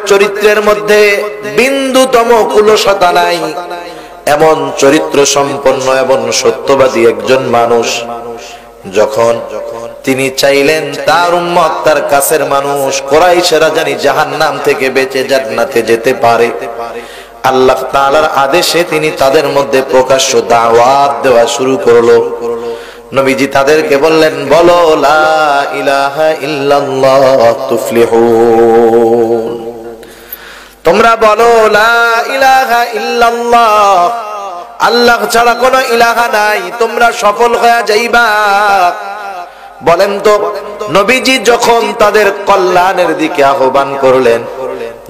চরিত্রের মধ্যে বিন্দুতম কুলসতা নাই, এমন চরিত্র সম্পন্ন এবং সত্যবাদী একজন মানুষ যখন তিনি চাইলেন তার উম্মত, তার কাছের মানুষ কুরাইশরা জানি জাহান্নাম থেকে বেঁচে জান্নাতে যেতে পারে, আল্লাহ তাআলার আদেশে তিনি তাদের মধ্যে প্রকাশ্য দাওয়াত দেওয়া শুরু করলো। নবীজি তাদেরকে বললেন, বলো লা ইলাহা ইল্লাল্লাহ তুফলিহুন, তোমরা বলো লা ইলাহা ইল্লাল্লাহ, আল্লাহ ছাড়া কোনো ইলাহা নাই, তোমরা সফল হয়ে যাইবা। বলেন তো, নবীজি যখন তাদের কল্যাণের দিকে আহ্বান করলেন,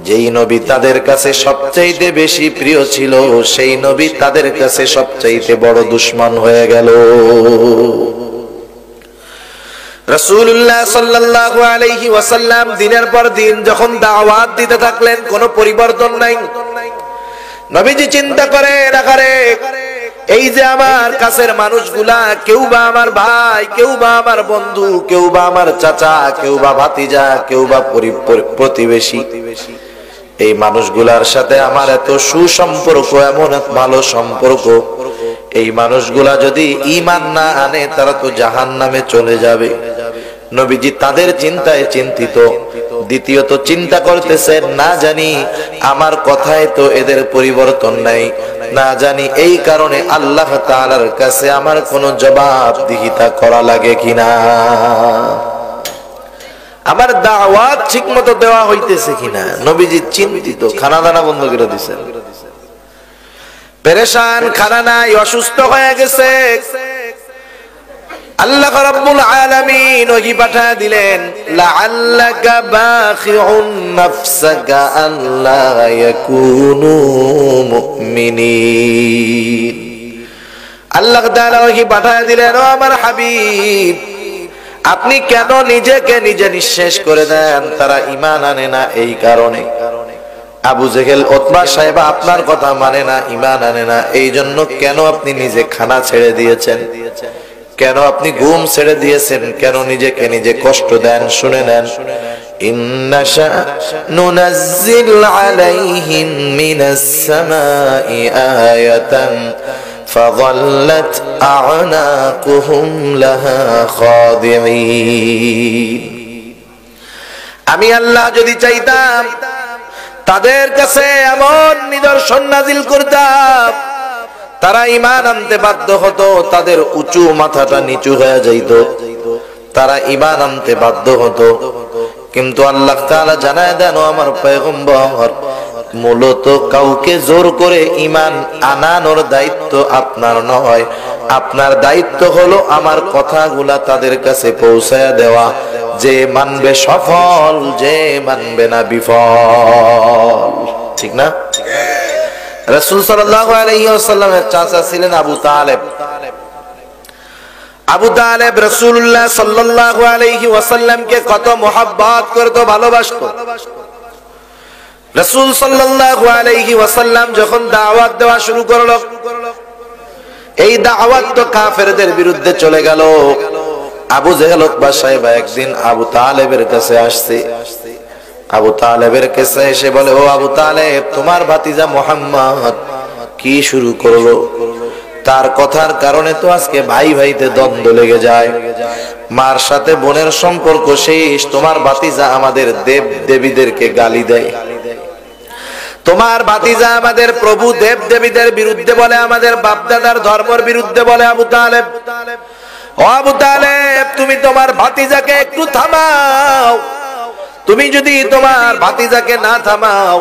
যেই নবী তাদের কাছে সবচাইতে বেশি প্রিয় ছিল, সেই নবী তাদের কাছে সবচাইতে বড় দুশমন হয়ে গেল। রাসূলুল্লাহ সাল্লাল্লাহু আলাইহি ওয়াসাল্লাম দিনের পর দিন যখন দাওয়াত দিতে থাকলেন, কোনো পরিবর্তন নাই। নবীজি চিন্তা করে রাখারে, এই যে আমার কাছের মানুষগুলা, কেউ বা আমার ভাই, কেউ বা আমার বন্ধু, কেউ বা আমার চাচা, কেউ বা ভাতিজা, কেউ বা প্রতিবেশী, এই মানুষগুলার সাথে আমার এত সুসম্পর্ক, এমন এক ভালো সম্পর্ক, এই মানুষগুলা যদি ঈমান না আনে তারা তো জাহান্নামে চলে যাবে। নবীজি তাদের চিন্তায় চিন্তিত। দ্বিতীয়ত চিন্তা করতেছেন, না জানি আমার কথায় তো এদের পরিবর্তন নাই, না জানি এই কারণে আল্লাহ তাআলার কাছে আমার কোনো জবাবদিহিতা করা লাগে কিনা, আমার দাওয়াত ঠিক মতো দেওয়া হইতেছে কিনা। নবীজি চিন্তিত, খানা দানা বন্ধ করে দিয়েছেন, পেরেশান, খানা নাই, অসুস্থ হয়ে গেছে। আল্লাহ রাব্বুল আলামিন ওহী পাঠিয়ে দিলেন, লাআল্লাকা বাখিউন নাফসাকা আল্লা ইয়াকুনু মুমিনিন। আল্লাহ তাআলা ওহী পাঠিয়ে দিলেন, ও আমার হাবিব, আপনি কেন নিজেকে নিজে নিঃশেষ করে দেন, তারা ঈমান আনে না, এই কারণে আবু জেহেল, উতবা সাহেবা আপনার কথা মানে না, ঈমান আনে না, এই জন্য কেন আপনি নিজে খানা ছেড়ে দিয়েছেন, কেন আপনি ঘুম ছেড়ে দিয়েছেন, কেন নিজেকে নিজে কষ্ট দেন? শুনে নেন, ইন্নাশা নুনাজ্জিল আলাইহিম মিনাস সামাই আয়াতান ফাযাল্লাত আ'নাকুহুম লাহা খাদিঈন। আমি আল্লাহ যদি চাইতাম তাদের কাছে এমন নিদর্শন নাজিল করতাম, তারা ঈমান আনতে বাধ্য হতো, তাদের উঁচু মাথাটা নিচু হয়ে যাইত, তারা ঈমান আনতে বাধ্য হতো। কিন্তু আল্লাহ তাআলা জানায় দেন, আমার পয়গম্বর, মূলত কাউকে জোর করে ঈমান আনানোর দায়িত্ব আপনার নয়, আপনার দায়িত্ব হলো আমার কথাগুলা তাদের কাছে পৌঁছায়া দেওয়া। যে মানবে সফল, যে মানবে না বিফল। ঠিক না? রাসূল সাল্লাল্লাহু আলাইহি ওয়াসাল্লামের চাচা ছিলেন আবু তালেব। আবু তালেব রাসূলুল্লাহ সাল্লাল্লাহু আলাইহি ওয়াসাল্লামকে কত মুহাব্বত করত, ভালোবাসতো। রাসূল সাল্লাল্লাহু আলাইহি ওয়াসাল্লাম যখন দাওয়াত দেওয়া শুরু করলো, এই দাওয়াত তো কাফেরদের বিরুদ্ধে চলে গেল। আবু জেহেল, উতবা সাহেবা একদিন আবু তালেবের কাছে আসছে। আবু তালেবের কাছে এসে বলে, ও আবু তালেব, তোমার ভাতিজা মুহাম্মদ কি শুরু করলো? তার কথার কারণে তো আজকে ভাই ভাইতে দ্বন্দ্ব লেগে যায়, মার সাথে বোনের সম্পর্ক শেষ, তোমার ভাতিজা আমাদের দেব দেবীদেরকে গালি দেয়, তোমার ভাতিজা আমাদের প্রভু দেব দেবীদের বিরুদ্ধে বলে, আমাদের বাপদাদার ধর্মের বিরুদ্ধে বলে। আবু তালেব, ও আবু তালেব, তুমি তোমার ভাতিজাকে একটু থামাও। তুমি যদি তোমার ভাতিজাকে না থামাও,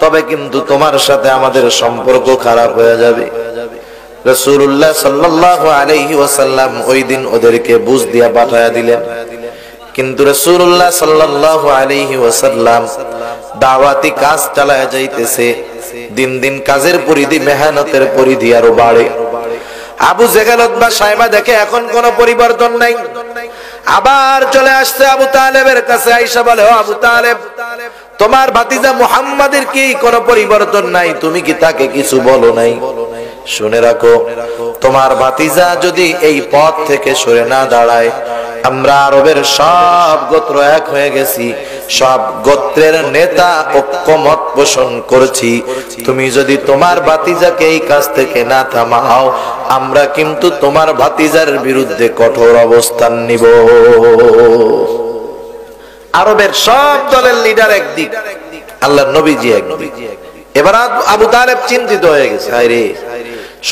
তবে কিন্তু তোমার সাথে আমাদের সম্পর্ক খারাপ হয়ে যাবে। রাসূলুল্লাহ সাল্লাল্লাহু আলাইহি ওয়াসাল্লাম ওই দিন ওদেরকে বুঝ দিয়া পাঠায়া দিলেন। কিন্তু রাসূলুল্লাহ সাল্লাল্লাহু আলাইহি ওয়াসাল্লাম দাওয়াতি কাজ চালায়া যাইতেছে। দিন দিন কাজের পরিধি, মেহনতের পরিধি আরো বাড়ে। আবু জেহেল, উতবা সাহেবা দেখে এখন কোনো পরিবর্তন নাই, আবার চলে আসছে আবু তালেবের কাছে। আয়েশা বলে, ও আবু তালেব, তোমার ভাতিজা মুহাম্মাদের কি কোনো পরিবর্তন নাই? তুমি কি তাকে কিছু বলো নাই? শুনে রাখো, তোমার ভাতিজা যদি এই পথ থেকে সরে না দাঁড়ায়, আমরা আরবের সব গোত্র এক হয়ে গেছি, সব গোত্রের নেতা ঐক্যমত পোষণ করছি, তুমি যদি তোমার ভাতিজাকে এই কাজ থেকে না থামাও, আমরা কিন্তু তোমার ভাতিজার বিরুদ্ধে কঠোর অবস্থান নিব। আরবের সব দলের লিডার একদিক, আল্লাহর নবীজি একদিক। এবার আবু তালেব চিন্তিত হয়ে গেছে, আরে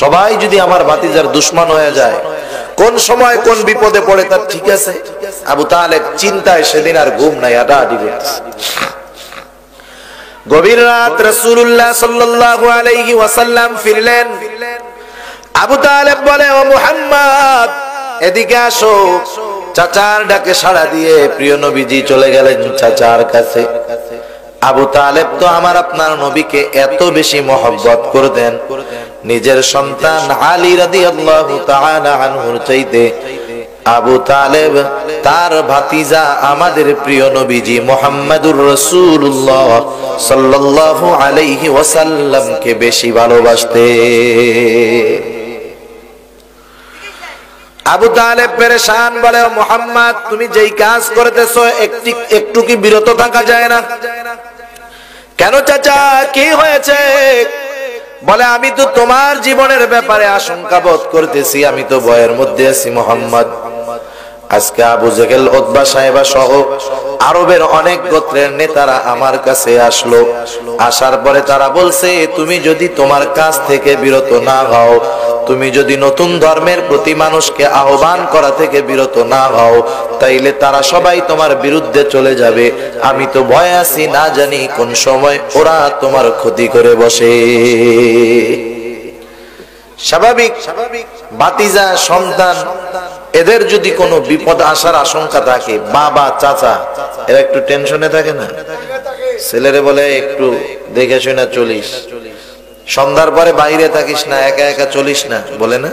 সবাই যদি আমার ভাতিজার দুশমন হয়ে যায়, কোন সময় কোন বিপদে পড়ে তার ঠিক আছে। আবু তালেব চিন্তায় সেদিন আর ঘুম নাই, আডাআডি করতেছে। গভীর রাত রাসূলুল্লাহ সাল্লাল্লাহু আলাইহি ওয়াসাল্লাম ফিরলেন। আবু তালেব বলে, ও মুহাম্মদ এদিকে আসো। চাচার ডাকে সাড়া দিয়ে প্রিয় নবীজি চলে গেলেন চাচার কাছে। আবু তালেব তো আমার আপনার নবীকে এত বেশি মহব্বত করতেন, নিজের সন্তান আলী রাদিয়াল্লাহু তাআলা আনহুর চাইতে আবু তালেব তার ভাতিজা আমাদের প্রিয় নবীজি মুহাম্মদুর রাসূলুল্লাহ সাল্লাল্লাহু আলাইহি ওয়াসাল্লামকে বেশি ভালোবাসতেন। আবু তালেব পেরেশান, বলে, মুহাম্মদ তুমি যেই কাজ করতেছো একটু কি বিরত থাকা যায় না? কেন চাচা, কি হয়েছে? বলে, আমি তো তোমার জীবনের ব্যাপারে আশঙ্কা বোধ করতেছি, আমি তো ভয়ের মধ্যে আছি মুহাম্মদ। আজকে আবু জেহেল, উতবা সাহেবা সহ আরবের অনেক গোত্রের নেতারা আমার কাছে আসলো। আসার পরে তারা বলছে, তুমি যদি তোমার কাজ থেকে বিরত না হও, তুমি যদি নতুন ধর্মের প্রতি মানুষকে আহ্বান করা থেকে বিরত না হও, তাইলে তারা সবাই তোমার বিরুদ্ধে চলে যাবে। আমি তো ভয় আছি, না জানি কোন সময় ওরা তোমার ক্ষতি করে বসে। স্বাভাবিক, ভাতিজা সন্তান এদের যদি কোনো বিপদ আসার আশঙ্কা থাকে, বাবা চাচা এরা একটু টেনশনে থাকে না? ছেলেরে বলে একটু দেখে শুনে চলিস, সন্ধ্যার পরে বাইরে থাকিস না, একা একা চলিস না, বলে না?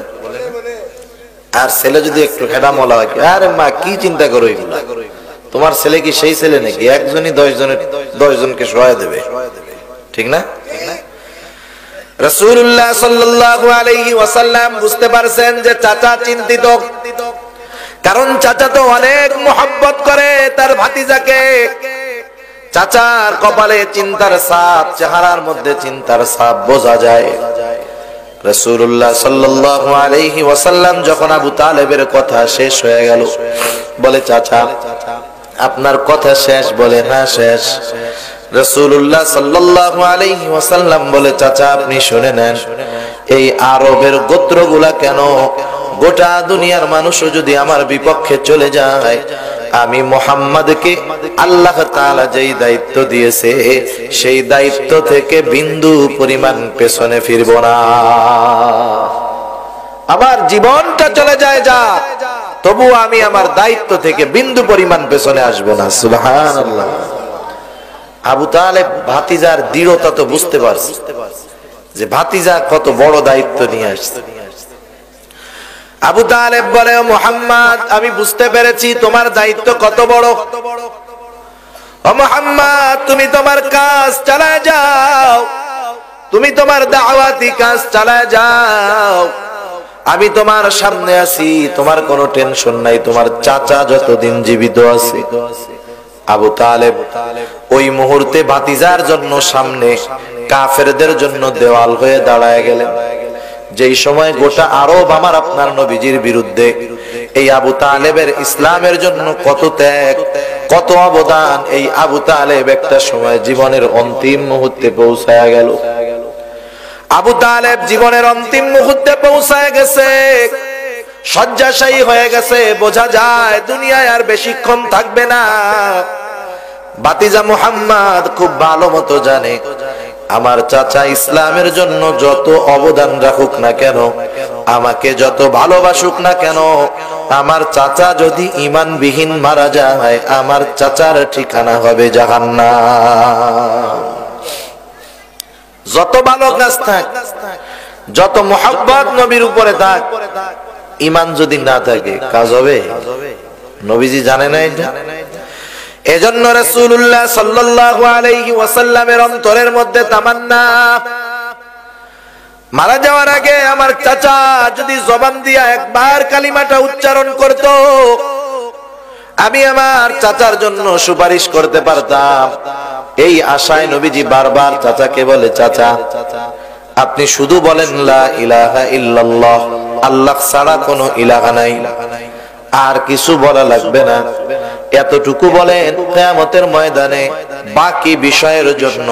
আর ছেলে যদি একটু খেডা মলা হয়, আরে মা কি চিন্তা করো এগুলা, তোমার ছেলে কি সেই ছেলে নাকি একজনই 10 জনকে সহায় দেবে? ঠিক না? রাসূলুল্লাহ সাল্লাল্লাহু আলাইহি ওয়াসাল্লাম বুঝতে পারছেন যে চাচা চিন্তিত, কারণ চাচা তো অনেক মহব্বত করে তার ভাতিজাকে। চাচার কপালে চিন্তার ছাপ, চেহারার মধ্যে চিন্তার ছাপ বোঝা যায়। রাসূলুল্লাহ সাল্লাল্লাহু আলাইহি ওয়াসাল্লাম যখন আবু তালেবের কথা শেষ হয়ে গেল, বলে, চাচা আপনার কথা শেষ? বলে, হ্যাঁ শেষ। রাসূলুল্লাহ সাল্লাল্লাহু আলাইহি ওয়াসাল্লাম বলে, চাচা আপনি শুনে নেন, এই আরবের গোত্রগুলা কেন, গোটা দুনিয়ার মানুষও যদি আমার বিপক্ষে চলে যায়, আমি মুহাম্মদকে আল্লাহ তাআলা যেই দায়িত্ব দিয়েছে সেই দায়িত্ব থেকে বিন্দু পরিমাণ পেছনে ফিরব না। আমার জীবনটা চলে যায় যা, তবু আমি আমার দায়িত্ব থেকে বিন্দু পরিমাণ পেছনে আসবো না। সুবহানাল্লাহ। আবু তালেব ভাতিজার দৃঢ়তা তো বুঝতে পারছে যে ভাতিজা কত বড় দায়িত্ব নিয়ে আসছে। আবু তালেব বলে, মুহাম্মদ আমি বুঝতে পেরেছি তোমার দায়িত্ব কত বড়। ও মুহাম্মদ তুমি তোমার কাজ চালায় যাও, তুমি তোমার দাওয়াতি কাজ চালায় যাও, আমি তোমার সামনে আছি, তোমার কোনো টেনশন নাই, তোমার চাচা যতদিন জীবিত আছে। আবু তালেব ওই মুহূর্তে ভাতিজার জন্য সামনে কাফেরদের জন্য দেওয়াল হয়ে দাঁড়ায় গেলেন। যেই সময় গোটা আরব আমার আপনার নবীজির বিরুদ্ধে, এই আবু তালেবের ইসলামের জন্য কত ত্যাগ, কত অবদান, এই আবু তালেব একটা সময় জীবনের অন্তিম মুহূর্তে পৌঁছায় গেল। আবু তালেব জীবনের অন্তিম মুহূর্তে পৌঁছায় গেছে, শয্যাশায়ী হয়ে গেছে, বোঝা যায় দুনিয়ায় আর বেশিক্ষণ থাকবে না। ভাতিজা মুহাম্মদ খুব ভালো মতো জানে, আমার চাচা ইসলামের জন্য যত অবদান রাখুক না কেন, আমাকে যত ভালোবাসুক না কেন, আমার চাচা যদি ঈমানবিহীন মারা যায়, আমার চাচার ঠিকানা হবে জাহান্নাম। যত ভালো কাজ থাক, যত মুহাব্বত নবীর উপরে থাক, ঈমান যদি না থাকে কাজ হবে? নবীজি জানে না এটা। এজন্য রাসূলুল্লাহ সাল্লাল্লাহু আলাইহি ওয়াসাল্লামের অন্তরের মধ্যে তামান্না, মারা যাওয়ার আগে আমার চাচা যদি জবান দিয়া একবার কালিমাটা উচ্চারণ করত, আমি আমার চাচার জন্য সুপারিশ করতে পারতাম। এই আশায় নবীজি বারবার চাচাকে বলে, চাচা আপনি শুধু বলেন লা ইলাহা ইল্লাল্লাহ, আল্লাহ ছাড়া কোনো ইলাহা নাই, আর কিছু বলা লাগবে না। এতটুকু বলেন, কিয়ামতের ময়দানে বাকি বিষয়ের জন্য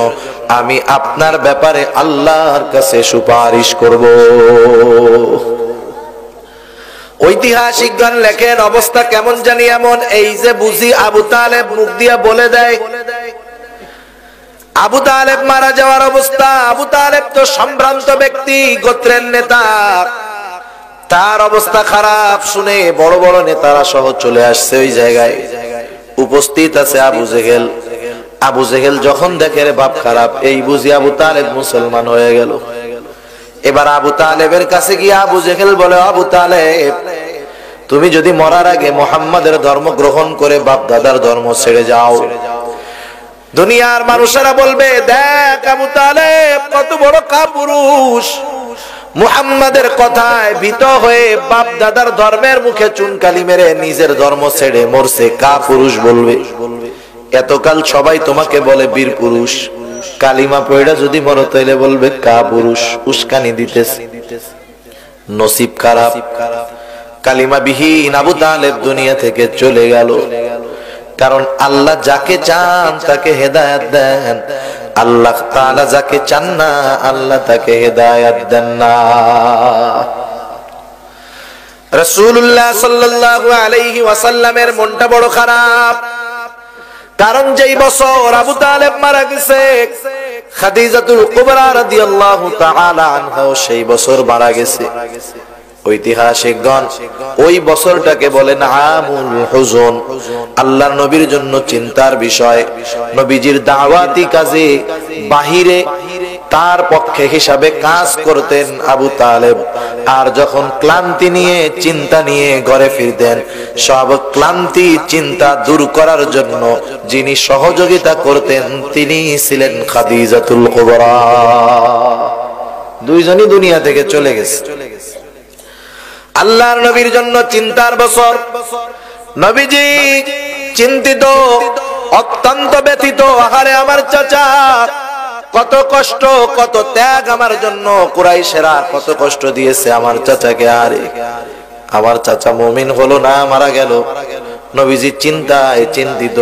আমি আপনার ব্যাপারে আল্লাহর কাছে সুপারিশ করব। ঐতিহাসিকগণ লেখেন, অবস্থা কেমন জানি এমন, এই যে বুঝি আবু তালেব মুখ দিয়া বলে দেয় আবু তালেব মারা যাওয়ার অবস্থা। আবু তালেব তো সম্ভ্রান্ত ব্যক্তি, গোত্রের নেতা, তার অবস্থা খারাপ শুনে বড় বড় নেতারা সহ চলে আসছে ওই জায়গায়। উপস্থিত আছে আবু জেহেল। আবু জেহেল যখন দেখে রে বাপ খারাপ, এই বুঝি আবু তালেব মুসলমান হয়ে গেল। এবার আবু তালেবের কাছে গিয়ে আবু জেহেল বলে, আবু তালেব তুমি যদি মরার আগে মুহাম্মাদের ধর্ম গ্রহণ করে বাপ দাদার ধর্ম ছেড়ে যাও, দুনিয়ার মানুষেরা বলবে দেখ আবু তালেব কত বড় কাপুরুষ, মুহাম্মাদের কথায় ভীত হয়ে বাপ দাদার ধর্মের মুখে চুনকালি মেরে নিজের ধর্ম ছেড়ে মরছে, কাপুরুষ বলবে। এতকাল সবাই তোমাকে বলে বীর পুরুষ, কালিমা পড়া যদি মরো তাইলে বলবে কাপুরুষ, উস্কানি দিতেছে। নসিব খারাপ, কালিমা বিহীন আবু তালেব দুনিয়া থেকে চলে গেল। কারণ আল্লাহ যাকে চান তাকে হেদায়েত দেন, আল্লাহ তাআলা যাকে চান না আল্লাহ তাকে হেদায়েত দেন না। রাসূলুল্লাহ সাল্লাল্লাহু আলাইহি ওয়াসাল্লামের মনটা বড় খারাপ। কারণ যেই বছর আবু তালেব মারা গেছে, খাদিজাতুল কুবরা রাদিয়াল্লাহু তাআলা আনহা সেই বছর মারা গেছে। ঐতিহাসিকগণ ওই বছরটাকে বলেন আমুল হুজুন, আল্লাহর নবীর জন্য চিন্তার বিষয়। নবীজির দাওয়াতি কাজে বাহিরে তার পক্ষে হিসাবে কাজ করতেন আবু তালেব, আর যখন ক্লান্তি নিয়ে চিন্তা নিয়ে ঘরে ফিরতেন, সব ক্লান্তি চিন্তা দূর করার জন্য যিনি সহযোগিতা করতেন তিনি ছিলেন খাদিজাতুল কুবরা। দুইজনই দুনিয়া থেকে চলে গেছে। আল্লাহর নবীর জন্য চিন্তার বছর। নবীজি চিন্তিত, অত্যন্ত ব্যথিত। আহারে আমার চাচা কত কষ্ট, কত ত্যাগ আমার জন্য, কুরাইশেরা কত কষ্ট দিয়েছে আমার চাচাকে। আরে আমার চাচা মুমিন হলো না, মারা গেল। নবীজি চিন্তায় চিন্তিত,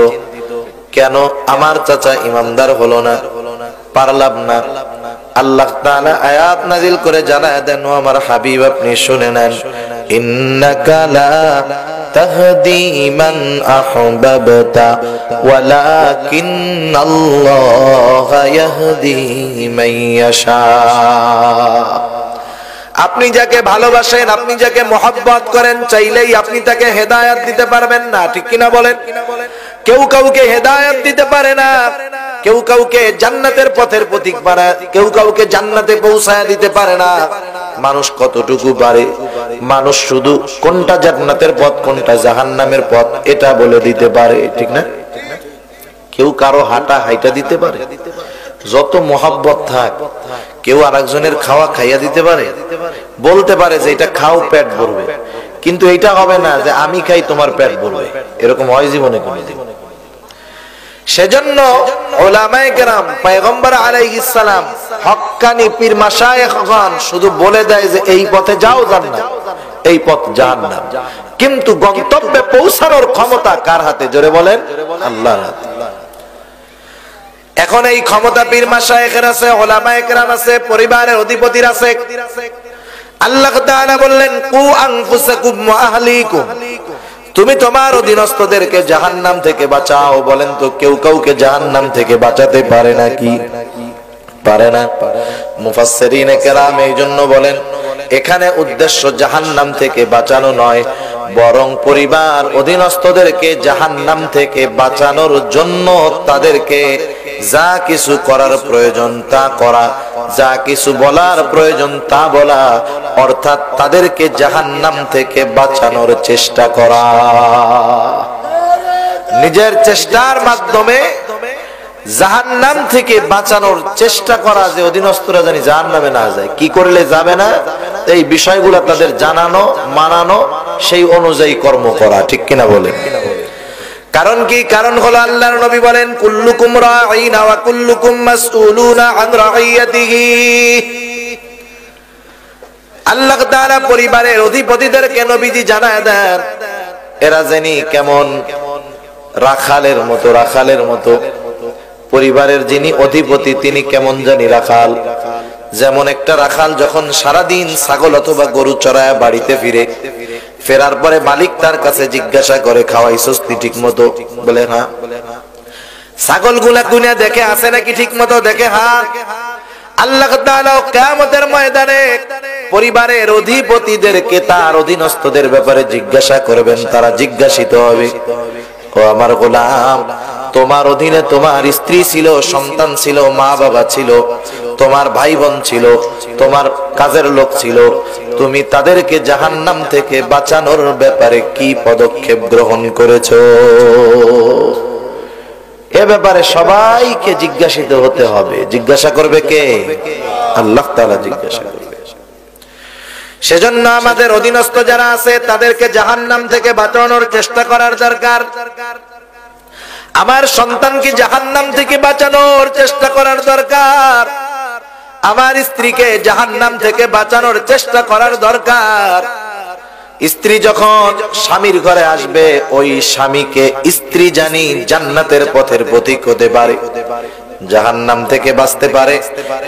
কেন আমার চাচা ইমানদার হলো না, পারলাম না। আল্লাহ তাআলা আয়াত নাযিল করে জানায় দেন, আমার হাবিব আপনি শুনে নেন, ইন্নাকা লা তাহদি মান আহবাবতা ওয়ালাকিন্নাল্লাহা ইয়াহদি মান ইয়াশা। আপনি যাকে ভালোবাসেন, আপনি যাকে মহব্বত করেন, চাইলেই আপনি তাকে হেদায়েত দিতে পারবেন না, ঠিক কিনা বলেন? কেউ কাউকে হেদায়েত দিতে পারে না, কেউ কাউকে জান্নাতের পথের পথিক বানায়, কেউ কাউকে জান্নাতে পৌঁছায় দিতে পারে না। মানুষ কতটুকু পারে, মানুষ শুধু কোনটা জান্নাতের পথ কোনটা জাহান্নামের পথ এটা বলে দিতে পারে, ঠিক না? কেউ কারো হাঁটা হাইটা দিতে পারে, যত মহব্বত থাক কেউ আরেকজনের খাওয়া খাইয়া দিতে পারে, বলতে পারে যে এটা খাও পেট ভরবে, কিন্তু এটা হবে না যে আমি খাই তোমার পেট ভরবে, এরকম হয় জীবনে কোনদিন। সেজন্য উলামায়ে কেরাম, পয়গম্বর আলাইহিস সালাম, হক্কানি পীর মাশায়েখগণ শুধু বলে দেয় যে এই পথে যাও জান্নাত, এই পথ জাহান্নাম, কিন্তু গন্তব্যে পৌঁছানোর ক্ষমতা কার হাতে? জোরে বলেন, আল্লাহর হাতে। এখন এই ক্ষমতা পীর মাশায়েখের আছে, উলামায়ে কেরাম আছে, পরিবারের অধিপতির আছে। আল্লাহ তাআলা বললেন, কু আনফুসাকুম ওয়া আহলিকুম, তুমি তোমার অধীনস্থদেরকে জাহান্নাম থেকে বাঁচাও। বলেন তো কেউ কাউকে জাহান্নাম থেকে বাঁচাতে পারে নাকি? পারে না। মুফাসসিরিনে কেরাম এই জন্য বলেন, এখানে উদ্দেশ্য জাহান্নাম থেকে বাঁচানো নয়, বরং পরিবার অধীনস্থদেরকে জাহান্নাম থেকে বাঁচানোর জন্য তাদেরকে যা কিছু করার প্রয়োজন তা করা, যা কিছু বলার প্রয়োজন তা বলা, অর্থাৎ তাদেরকে জাহান্নাম থেকে বাঁচানোর চেষ্টা করা। নিজের চেষ্টার মাধ্যমে জাহান্নাম থেকে বাঁচানোর চেষ্টা করা, যে অধীনস্থরা জানি জাহান্নামে না যায়, কি করলে যাবে না এই বিষয়গুলো তাদের জানানো, মানানো, সেই অনুযায়ী কর্ম করা, ঠিক কিনা বলেন? কারণ কি? কারণ হলো আল্লাহর নবী বলেন কুল্লুকুম রাঈনা ওয়া কুল্লুকুম মাসউলুনা আন রাইয়াতিহি। আল্লাহ তাআলা পরিবারের অধিপতিদেরকে নবীজি জানায় দেন এরা জানি কেমন রাখালের মতো পরিবারের যিনি অধিপতি তিনি কেমন জানি রাখাল। যেমন একটা রাখাল যখন সারাদিন ছাগল অথবা গরু চড়ায় বাড়িতে ফেরার পরে মালিক তার কাছে জিজ্ঞাসা করে খাওয়াইছস তুই ঠিক মতো? বলে হ্যাঁ। ছাগল গুলা গুনে দেখে আছে নাকি ঠিক মতো? দেখে হ্যাঁ। আল্লাহ তাআলা কিয়ামতের ময়দানে পরিবারের অধিপতিদেরকে তার অধীনস্থদের ব্যাপারে জিজ্ঞাসা করবেন, তারা জিজ্ঞাসিত হবে ও আমার গোলাম, তোমার অধীনে তোমার স্ত্রী ছিল, সন্তান ছিল, মা বাবা ছিল, তোমার ভাই বোন ছিল, তোমার কাজের লোক ছিল, তুমি তাদেরকে জাহান্নাম থেকে বাঁচানোর ব্যাপারে কি পদক্ষেপ গ্রহণ করেছো? এ ব্যাপারে সবাইকে জিজ্ঞাসিত হতে হবে। জিজ্ঞাসা করবে কে? আল্লাহ তাআলা জিজ্ঞাসা করবে। সেজন্য আমাদের অধীনস্থ যারা আছে তাদেরকে জাহান্নাম থেকে বাঁচানোর চেষ্টা করার দরকার। আমার সন্তানকে জাহান্নাম থেকে বাঁচানোর চেষ্টা করার দরকার। আমার স্ত্রীকে জাহান্নাম থেকে বাঁচানোর চেষ্টা করার দরকার। স্ত্রী যখন স্বামীর ঘরে আসবে ওই স্বামীকে স্ত্রী জানি জান্নাতের পথের পথিক হতে পারে, জাহান্নাম থেকে বাঁচতে পারে।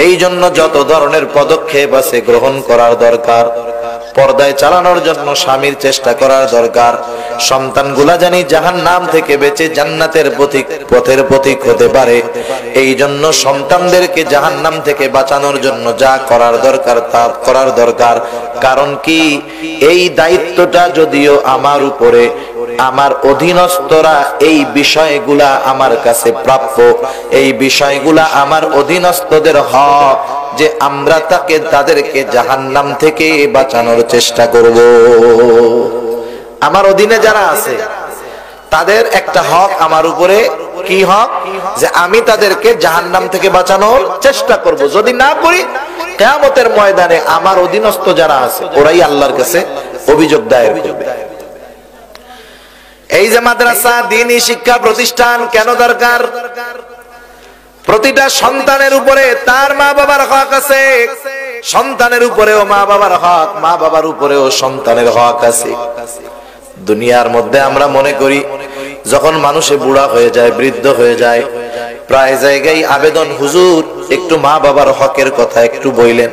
এই জন্য যত ধরনের পদক্ষেপ আছে গ্রহণ করার দরকার। পর্দায় চালানোর জন্য স্বামীর চেষ্টা করার দরকার। সন্তানগুলা জানি জাহান্নাম থেকে বেঁচে জান্নাতের পথের পথিক হতে পারে। এই জন্য সন্তানদেরকে জাহান্নাম থেকে বাঁচানোর জন্য যা করার দরকার তা করার দরকার। কারণ কি? এই দায়িত্বটা যদিও আমার উপরে, আমার অধীনস্থরা এই বিষয়গুলা আমার কাছে প্রাপ্য, এই বিষয়গুলা আমার অধীনস্থদের হক যে আমরা তাদেরকে জাহান্নাম থেকে বাঁচানোর চেষ্টা করব। আমার অধীনে যারা আছে তাদের একটা হক আমার উপরে। কি হক? যে আমি তাদেরকে জাহান্নাম থেকে বাঁচানোর চেষ্টা করব। যদি না করি কিয়ামতের ময়দানে আমার অধীনস্থ যারা আছে ওরাই আল্লাহর কাছে অভিযোগ দায়ের করবে। এই যে মাদ্রাসা, দ্বীনি শিক্ষা প্রতিষ্ঠান কেন দরকার? প্রতিটা সন্তানের উপরে তার মা বাবার হক আছে। সন্তানের উপরেও মা বাবার হক, মা বাবার উপরেও সন্তানের হক আছে। দুনিয়ার মধ্যে আমরা মনে করি যখন মানুষে বুড়া হয়ে যায়, বৃদ্ধ হয়ে যায়, প্রায় জায়গায় আবেদন, হুজুর একটু মা বাবার হকের কথা একটু বইলেন।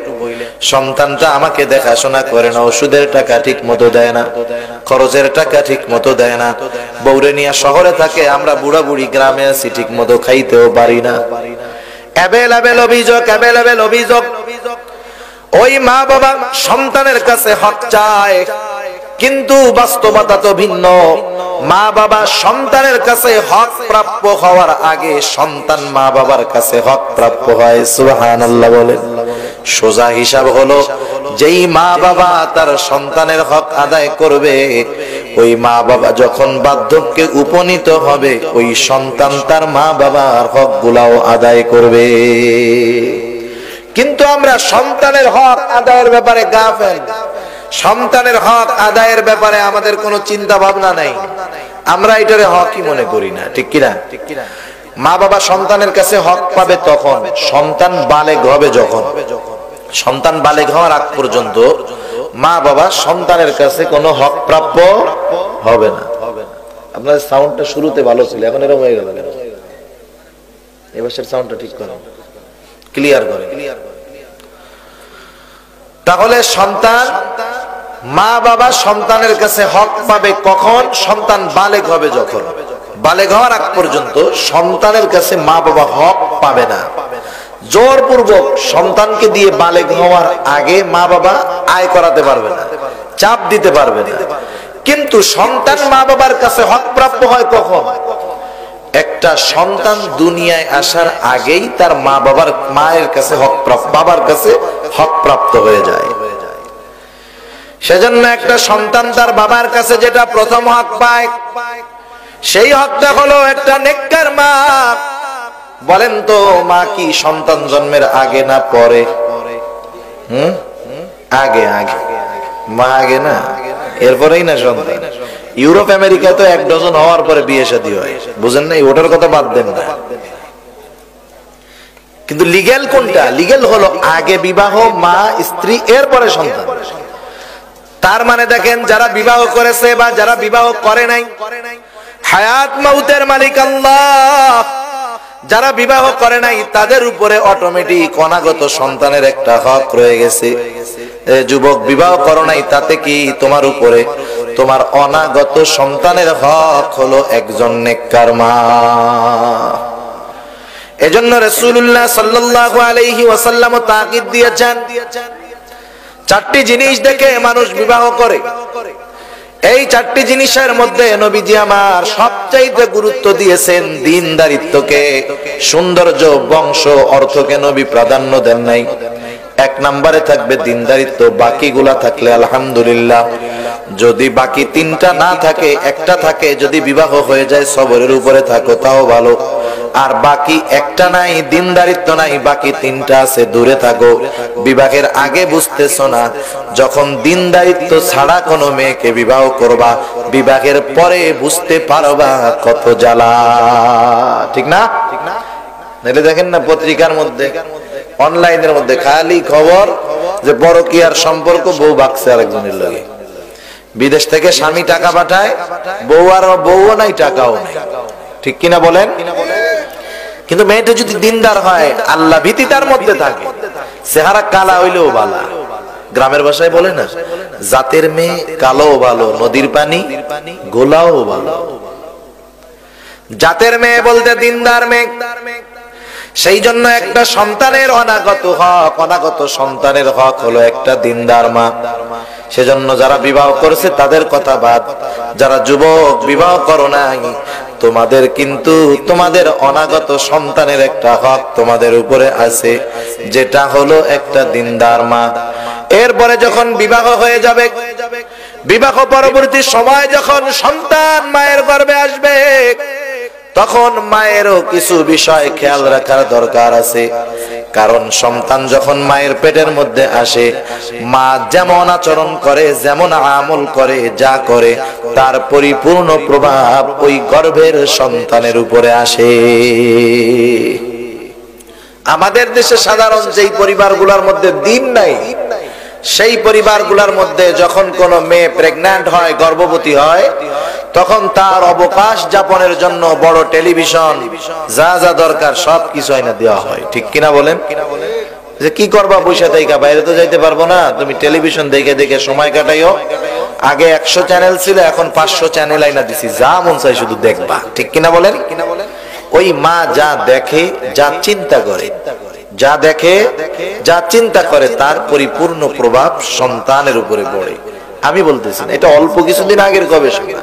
সন্তানটা আমাকে দেখাশোনা করে না, ওষুধের টাকা ঠিক মতো দেয় না, খরচের টাকা ঠিক মতো দেয় না, বউরে নিয়ে শহরে থাকে, আমরা বুড়া বুড়ি গ্রামে আছি, ঠিক মতো খাইতেও পারি না। অ্যাভেলেবেল অভিযোগ। ওই মা বাবা সন্তানের কাছে হক চায়, কিন্তু বাস্তবতা তো ভিন্ন। মা বাবা সন্তানের কাছে হক প্রাপ্য হওয়ার আগে সন্তান মা বাবার কাছে হক প্রাপ্য হয়। সুবহানাল্লাহ বলেন। সোজা হিসাব হলো যেই মা বাবা তার সন্তানের হক আদায় করবে, ওই মা বাবা যখন বার্ধক্যে উপনীত হবে ওই সন্তান তার মা বাবার হক গুলাও আদায় করবে। কিন্তু আমরা সন্তানের হক আদায়ের ব্যাপারে গাফেল। সন্তানের হক আদায়ের ব্যাপারে আমাদের কোনো চিন্তা ভাবনা নাই। আমরা এটারে হকই মনে করি না, ঠিক কিনা? মা বাবা সন্তানের কাছে হক পাবে তখন সন্তান বালেগ হবে। যখন সন্তান বালেগ হওয়ার আগ পর্যন্ত মা বাবা সন্তানের কাছে কোনো হক প্রাপ্য হবে না। আপনার সাউন্ডটা শুরুতে ভালো ছিল, এখন এরকম হয়ে গেল। এবার সাউন্ডটা ঠিক করো, ক্লিয়ার করে। তাহলে সন্তান, মা বাবা সন্তানের কাছে হক পাবে কখন? সন্তান বালেগ হবে। যখন বালেগ হওয়ার আগ পর্যন্ত সন্তানের কাছে মা বাবা হক পাবে না। জোরপূর্বক সন্তানকে দিয়ে বালেগ হওয়ার আগে মা বাবা আয় করাতে পারবে না, চাপ দিতে পারবে না। কিন্তু সন্তান মা বাবার কাছে হক প্রাপ্য হয় কখন? একটা সন্তান দুনিয়ায় আসার আগেই তার মা বাবার, মায়ের কাছে হক প্রাপ্য, বাবার কাছে হক প্রাপ্ত হয়ে যায়। সেজন্য একটা সন্তান তার বাবার কাছে যেটা প্রথম হক পায়, সেই হকটা হলো একটা নেককার মা। বলেন তো মা কি সন্তান জন্মের আগে না পরে? আগে। মা আগে না, এরপরেই না সন্তান। ইউরোপ আমেরিকায় তো 1 ডজন হওয়ার পরে বিয়ে শাদী হয়, বুঝেন নাই? ওটার কথা বাদ দেন না, কিন্তু লিগ্যাল কোনটা? লিগ্যাল হলো আগে বিবাহ, মা স্ত্রী, এরপরে সন্তান। তার মানে দেখেন, যারা বিবাহ করেছে বা যারা বিবাহ করে নাই, হায়াত মাউতের মালিক আল্লাহ। যারা বিবাহ করে নাই তাদের উপরে অটোমেটিক অনাগত সন্তানের একটা হক রয়ে গেছে। যুবক, বিবাহ করো নাই তাতে কি? তোমার উপরে তোমার অনাগত সন্তানের হক হলো একজন নেককার মা। এজন্য রাসূলুল্লাহ সাল্লাল্লাহু আলাইহি ওয়াসাল্লাম তাকিদ দিয়েছেন, 4টি জিনিস দেখে মানুষ বিবাহ করে। এই 4টি জিনিসের মধ্যে নবীজি আমার সবচাইতে গুরুত্ব দিয়েছেন দ্বীনদারিত্বকে, সৌন্দর্য, বংশ, অর্থকে নবী প্রাধান্য দেন নাই। 1 নম্বরে থাকবে দ্বীনদারিত্ব, বাকিগুলা থাকলে আলহামদুলিল্লাহ। যদি বাকি 3টা না থাকে, একটা থাকে, যদি বিবাহ হয়ে যায় সবরের উপরে থাকো তাও ভালো। আর বাকি একটা নাই, দ্বীনদারিত্ব নাই, বাকি 3টা আছে, দূরে থাকো। বিবাহের আগে বুঝতেছো না, যখন দ্বীনদারিত্ব ছাড়া কোনো মেয়েকে বিবাহ করবা, বিবাহের পরে বুঝতে পারবা কত জ্বালা, ঠিক না? নাহলে দেখেন না পত্রিকার মধ্যে, অনলাইনের মধ্যে খালি খবর যে পরকীয়ার সম্পর্ক, বউ ভাগছে আরেকজনের লগে। বিদেশ থেকে স্বামী টাকা পাঠায়, বউ আর বউও নাই, টাকাও নাই, ঠিক কিনা বলেন? কিন্তু মেয়েটা যদি দিনদার হয়, আল্লাহ ভীতি তার মধ্যে থাকে, চেহারা কালা হইলেও ভালো। গ্রামের ভাষায় বলে না, জাতের মেয়ে কালোও ভালো, নদীর পানি গোলাও ভালো। জাতের মেয়ে বলতে দিনদার মেয়ে। সেই জন্য একটা সন্তানের অনাগত হক, অনাগত সন্তানের হক হলো একটা দিনদার মা। সেজন্য যারা বিবাহ করেছে তাদের কথা বাদ, যারা যুবক বিবাহ করো নাই, তোমাদের কিন্তু তোমাদের অনাগত সন্তানের একটা হক তোমাদের উপরে আছে, যেটা হলো একটা দিনদার মা। এরপরে যখন বিবাহ হয়ে যাবে, বিবাহ পরবর্তী সময় যখন সন্তান মায়ের গর্ভে আসবে, তখন মায়েরও কিছু বিষয় খেয়াল রাখার দরকার আছে। কারণ সন্তান যখন মায়ের পেটের মধ্যে আসে, মা যেমন আচরণ করে, যেমন আমল করে, যা করে, তার পরিপূর্ণ প্রভাব ওই গর্ভের সন্তানের উপরে আসে। আমাদের দেশে সাধারণ যেই পরিবারগুলোর মধ্যে দিন নাই, সেই পরিবারগুলোর মধ্যে যখন কোনো মেয়ে প্রেগন্যান্ট হয়, গর্ভবতী হয়, তখন তার অবকাশ যাপনের জন্য বড় টেলিভিশন, যা যা দরকার সব কিছু আইনা দেওয়া হয়, ঠিক কিনা বলেন? যে কি করবা পয়সা থেকে, বাইরে তো যাইতে পারবো না, তুমি টেলিভিশন দেখে দেখে সময় কাটাইও। আগে 100 চ্যানেল ছিল, এখন 500 চ্যানেল আইনা দিছি, যা মন চাই শুধু দেখবা, ঠিক কিনা বলেন? ওই মা যা দেখে, যা চিন্তা করে, যা দেখে, যা চিন্তা করে, তার পরিপূর্ণ প্রভাব সন্তানের উপরে পড়ে। আমি বলতেছি না, এটা অল্প কিছুদিন আগের গবেষণা।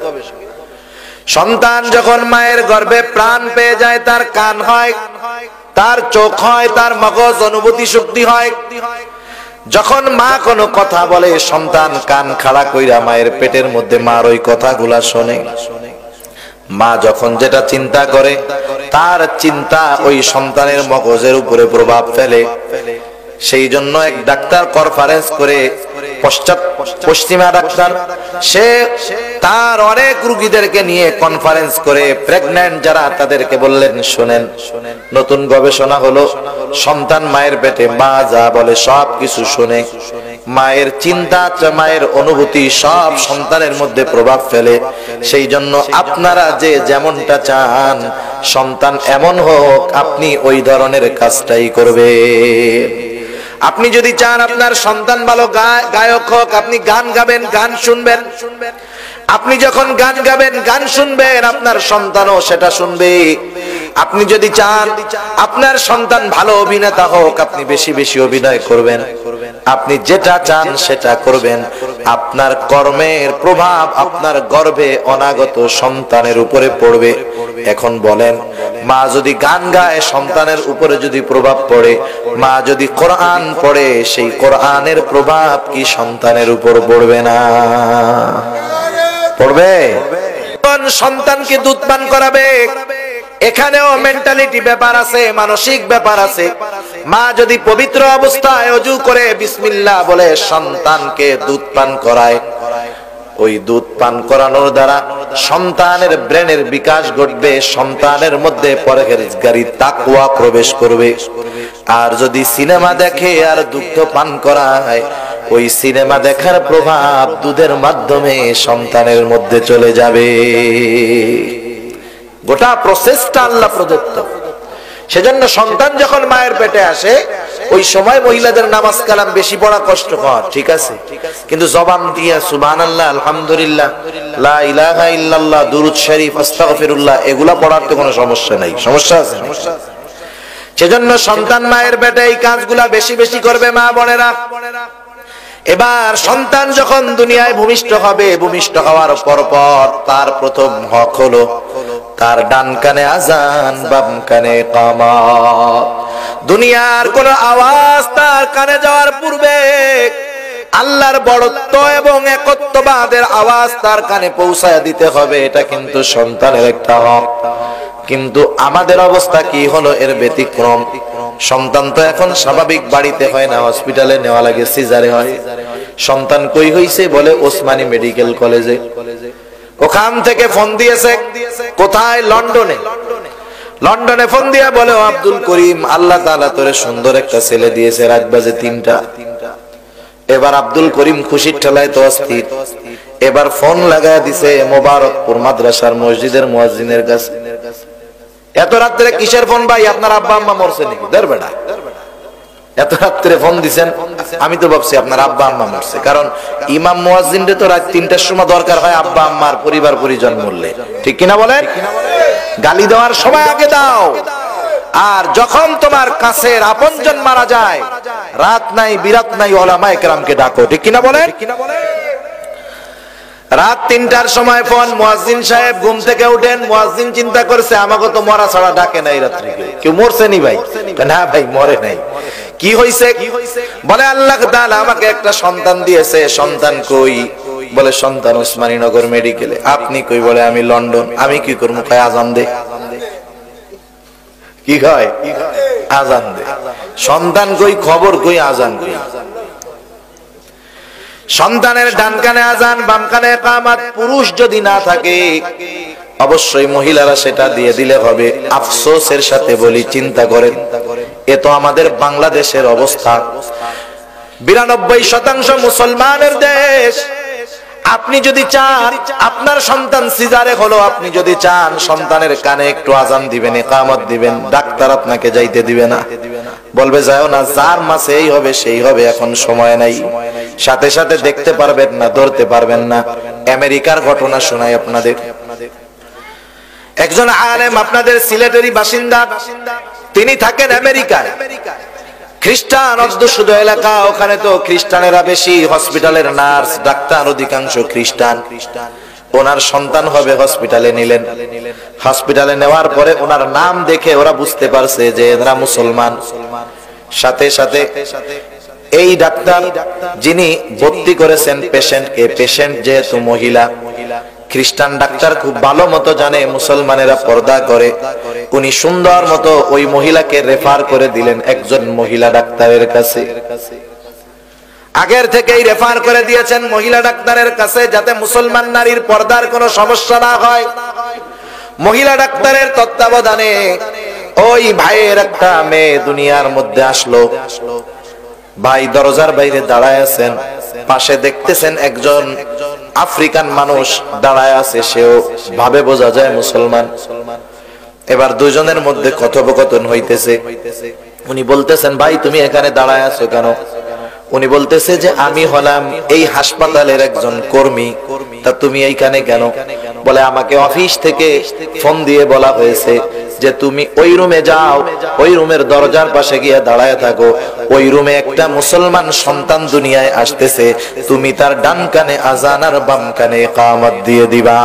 সন্তান যখন মায়ের গর্ভে প্রাণ পেয়ে যায়, তার কান হয়, তার চোখ হয়, তার মগজ অনুভূতি শক্তি হয়। যখন মা কোনো কথা বলে, সন্তান কান খাড়া কইরা মায়ের পেটের মধ্যে মার ওই কথাগুলা শোনে। মা যখন যেটা চিন্তা করে, তার চিন্তা ওই সন্তানের মগজের উপরে প্রভাব ফেলে। সেই জন্য এক ডাক্তার কনফারেন্স করে, পশ্চিমা ডাক্তার, সে তার অনেক রোগীদেরকে নিয়ে কনফারেন্স করে, প্রেগন্যান্ট যারা, তাদেরকে বললেন, শুনেন, নতুন গবেষণা হলো, সন্তান মায়ের পেটে মা যা বলে সব কিছু শুনে, মায়ের চিন্তা, মায়ের অনুভূতি সব সন্তানের মধ্যে প্রভাব ফেলে। সেই জন্য আপনারা যে যেমনটা চান সন্তান এমন হোক, আপনি ওই ধরনের কাজটাই করবেন। আপনি যদি চান আপনার সন্তান ভালো গায়ক হোক, আপনি গান গাবেন, গান শুনবেন। আপনি যখন গান গাবেন, গান শুনবেন, আপনার সন্তানও সেটা শুনবে। আপনি যদি চান আপনার সন্তান ভালো অভিনেতা হোক, আপনি বেশি বেশি অভিনয় করবেন। আপনি যেটা চান সেটা করবেন। আপনার কর্মের প্রভাব আপনার গর্ভে অনাগত সন্তানের উপরে পড়বে। এখন বলেন, মা যদি গান গায়, সন্তানের উপরে যদি প্রভাব পড়ে, মা যদি কোরআন পড়ে, সেই কোরআনের প্রভাব কি সন্তানের উপর পড়বে না? পড়বে। সন্তানকে দুধ পান করাবে, এখানেও মেন্টালিটি ব্যাপার আছে, মানসিক ব্যাপার আছে। মা যদি পবিত্র অবস্থায় ওযু করে বিসমিল্লাহ বলে সন্তানকে দুধ পান করায়, ওই দুধ পান করানোর দ্বারা সন্তানের ব্রেনের বিকাশ ঘটবে, সন্তানের মধ্যে পরহেজগারি তাকওয়া প্রবেশ করবে। আর যদি সিনেমা দেখে আর দুগ্ধ পান করায়, ওই সিনেমা দেখার প্রভাব দুধের মাধ্যমে সন্তানের মধ্যে চলে যাবে। গোটা প্রসেসটা আল্লাহ প্রদত্ত। সেজন্য সন্তান যখন মায়ের পেটে আসে, ওই সময় মহিলাদের নামাজ কালাম বেশি পড়া কষ্টকর, ঠিক আছে, কিন্তু জবান দিয়া সুবহানাল্লাহ, আলহামদুলিল্লাহ, লা ইলাহা ইল্লাল্লাহ, দুরূদ শরীফ, আস্তাগফিরুল্লাহ এগুলা পড়ার তো কোনো সমস্যা নাই। সমস্যা আছে? সেজন্য সন্তান মায়ের পেটে এই কাজগুলা বেশি বেশি করবে মা বোনেরা। এবার সন্তান যখন দুনিয়ায় ভূমিষ্ঠ হবে, ভূমিষ্ঠ হওয়ার পর পর তার প্রথম হক হলো তার ডান কানে আজান, বাম কানে কামাত। দুনিয়ার কোন আওয়াজ তার কানে যাওয়ার পূর্বে আল্লাহর বড়ত্ব এবং একত্ববাদের আওয়াজ তার কানে পৌঁছায় দিতে হবে। এটা কিন্তু সন্তানের একটা হক। কিন্তু আমাদের অবস্থা কি হলো এর ব্যতিক্রম। সন্তান তো এখন স্বাভাবিক বাড়িতে হয় না, হসপিটালে নেওয়া লাগে, সিজারে হয়। সন্তান কই হইছে? বলে ওসমানী মেডিকেল কলেজে। ওখান থেকে ফোন দিয়েছে, কোথায়? লন্ডনে। লন্ডনে ফোন দিয়া বলে, ও আব্দুল করিম, আল্লাহ তাআলা তোরে সুন্দর একটা ছেলে দিয়েছে, রাত বাজে 3টা। এবার আব্দুল করিম খুশির ঠেলায় তো অস্থির। এবার ফোন লাগায় দিছে মোবারকপুর মাদ্রাসার মসজিদের মুয়াজ্জিনের কাছে। এত রাত্রে কিসের ফোন ভাই? আপনার আব্বা আম্মা মরছে নাকি? দরবেটা এত রাত্রে ফোন দিছেন? আমি তো ভাবছি আপনার আব্বা আম্মা মরছে, কারণ ইমাম মুয়াজ্জিনরে তো রাত 3টার সময় দরকার হয় আব্বা আম্মার পরিবার পরিজন মরলে, ঠিক কিনা বলেন? গালি দেওয়ার সময় আগে দাও। আর যখন তোমার কাছের আপনজন মারা যায়, রাত নাই বিরাত নাই উলামায়ে কেরামকে ডাকো, ঠিক কিনা বলেন? রাত 3টার সময় ফোন, মুয়াজ্জিন সাহেব ঘুম থেকে উঠেন। মুয়াজ্জিন চিন্তা করছে আমাকে তো মরা ছাড়া ডাকে নাই রাত্রে, কেউ মরছে নি ভাই? না ভাই, মরে নাই। কি হইছে? বলে আল্লাহ তাআলা আমাকে একটা সন্তান দিয়েছে। সন্তান কই? বলে সন্তান ওসমানীনগর মেডিকেলে। আপনি কই? বলে আমি লন্ডন। আমি কি করবো? কয় আজান দে। কি কয়? আজান দে। সন্তান কই? খবর কই? আজান কই? সন্তানের ডান কানে আজান, বাম কানে ইকামত। পুরুষ যদি না থাকে অবশ্যই মহিলারা সেটা দিয়ে দিলে হবে। আফসোসের সাথে বলি, চিন্তা করেন, এ তো আমাদের বাংলাদেশের অবস্থা। 92% মুসলমানের দেশ। আপনি যদি চান আপনার সন্তান সিজারে হলো, আপনি যদি চান সন্তানের কানে একটু আজান দিবেন, ইকামত দিবেন, ডাক্তার আপনাকে যাইতে দিবে না, বলবে যাও না, যার মাসে এই হবে সেই হবে, এখন সময় নাই। সাথে সাথে দেখতে পারবেন না, ধরতে পারবেন না। আমেরিকার ঘটনা শোনাই আপনাদের। একজন আলেম, আপনাদের সিলেটেরই বাসিন্দা, তিনি থাকেন আমেরিকায়। খ্রিস্টান অধ্যুষিত এলাকা, ওখানে তো খ্রিস্টানেরা বেশি। হসপিটালের নার্স, ডাক্তার অধিকাংশ খ্রিস্টান। ওনার সন্তান হবে, হসপিটালে নিলেন। হসপিটালে নেওয়ার পরে ওনার নাম দেখে ওরা বুঝতে পারছে যে এরা মুসলমান। সাথে সাথে এই ডাক্তার যিনি ভর্তি করেছেন পেশেন্টকে, পেশেন্ট যেহেতু মহিলা, খ্রিস্টান ডাক্তার খুব ভালো মতো জানে মুসলমানেরা পর্দা করে। উনি সুন্দর মতো ওই মহিলাকে রেফার করে দিলেন একজন মহিলা ডাক্তারের কাছে। আগের থেকেই রেফার করে দিয়েছেন মহিলা ডাক্তারের কাছে, যাতে মুসলমান নারীর পর্দার কোনো সমস্যা না হয়। মহিলা ডাক্তারের তত্ত্বাবধানে ওই ভাইয়ের একটা মেয়ে দুনিয়ার মধ্যে আসলো। ভাই দরজার বাইরে দাঁড়ায় আছেন, পাশে দেখতেছেন একজন আফ্রিকান মানুষ দাঁড়ায় আছে, সেও ভাবে বোঝা যায় মুসলমান। এবার দুজনের মধ্যে কথোপকথন হইতেছে। উনি বলতেছেন, ভাই তুমি এখানে দাঁড়ায় আছো কেন? উনি বলতেছে যে আমি হলাম এই হাসপাতালের একজন কর্মী, তা তুমি এইখানে কেন? বলে আমাকে অফিস থেকে ফোন দিয়ে বলা হয়েছে যে তুমি ওই রুমে যাও, ওই রুমের দরজার পাশে গিয়ে দাঁড়ায় থাকো। ওই রুমে একটা মুসলমান সন্তান দুনিয়ায় আসতেছে, তুমি তার ডান কানে আজান আর বাম কানে ইকামত দিয়ে দিবা।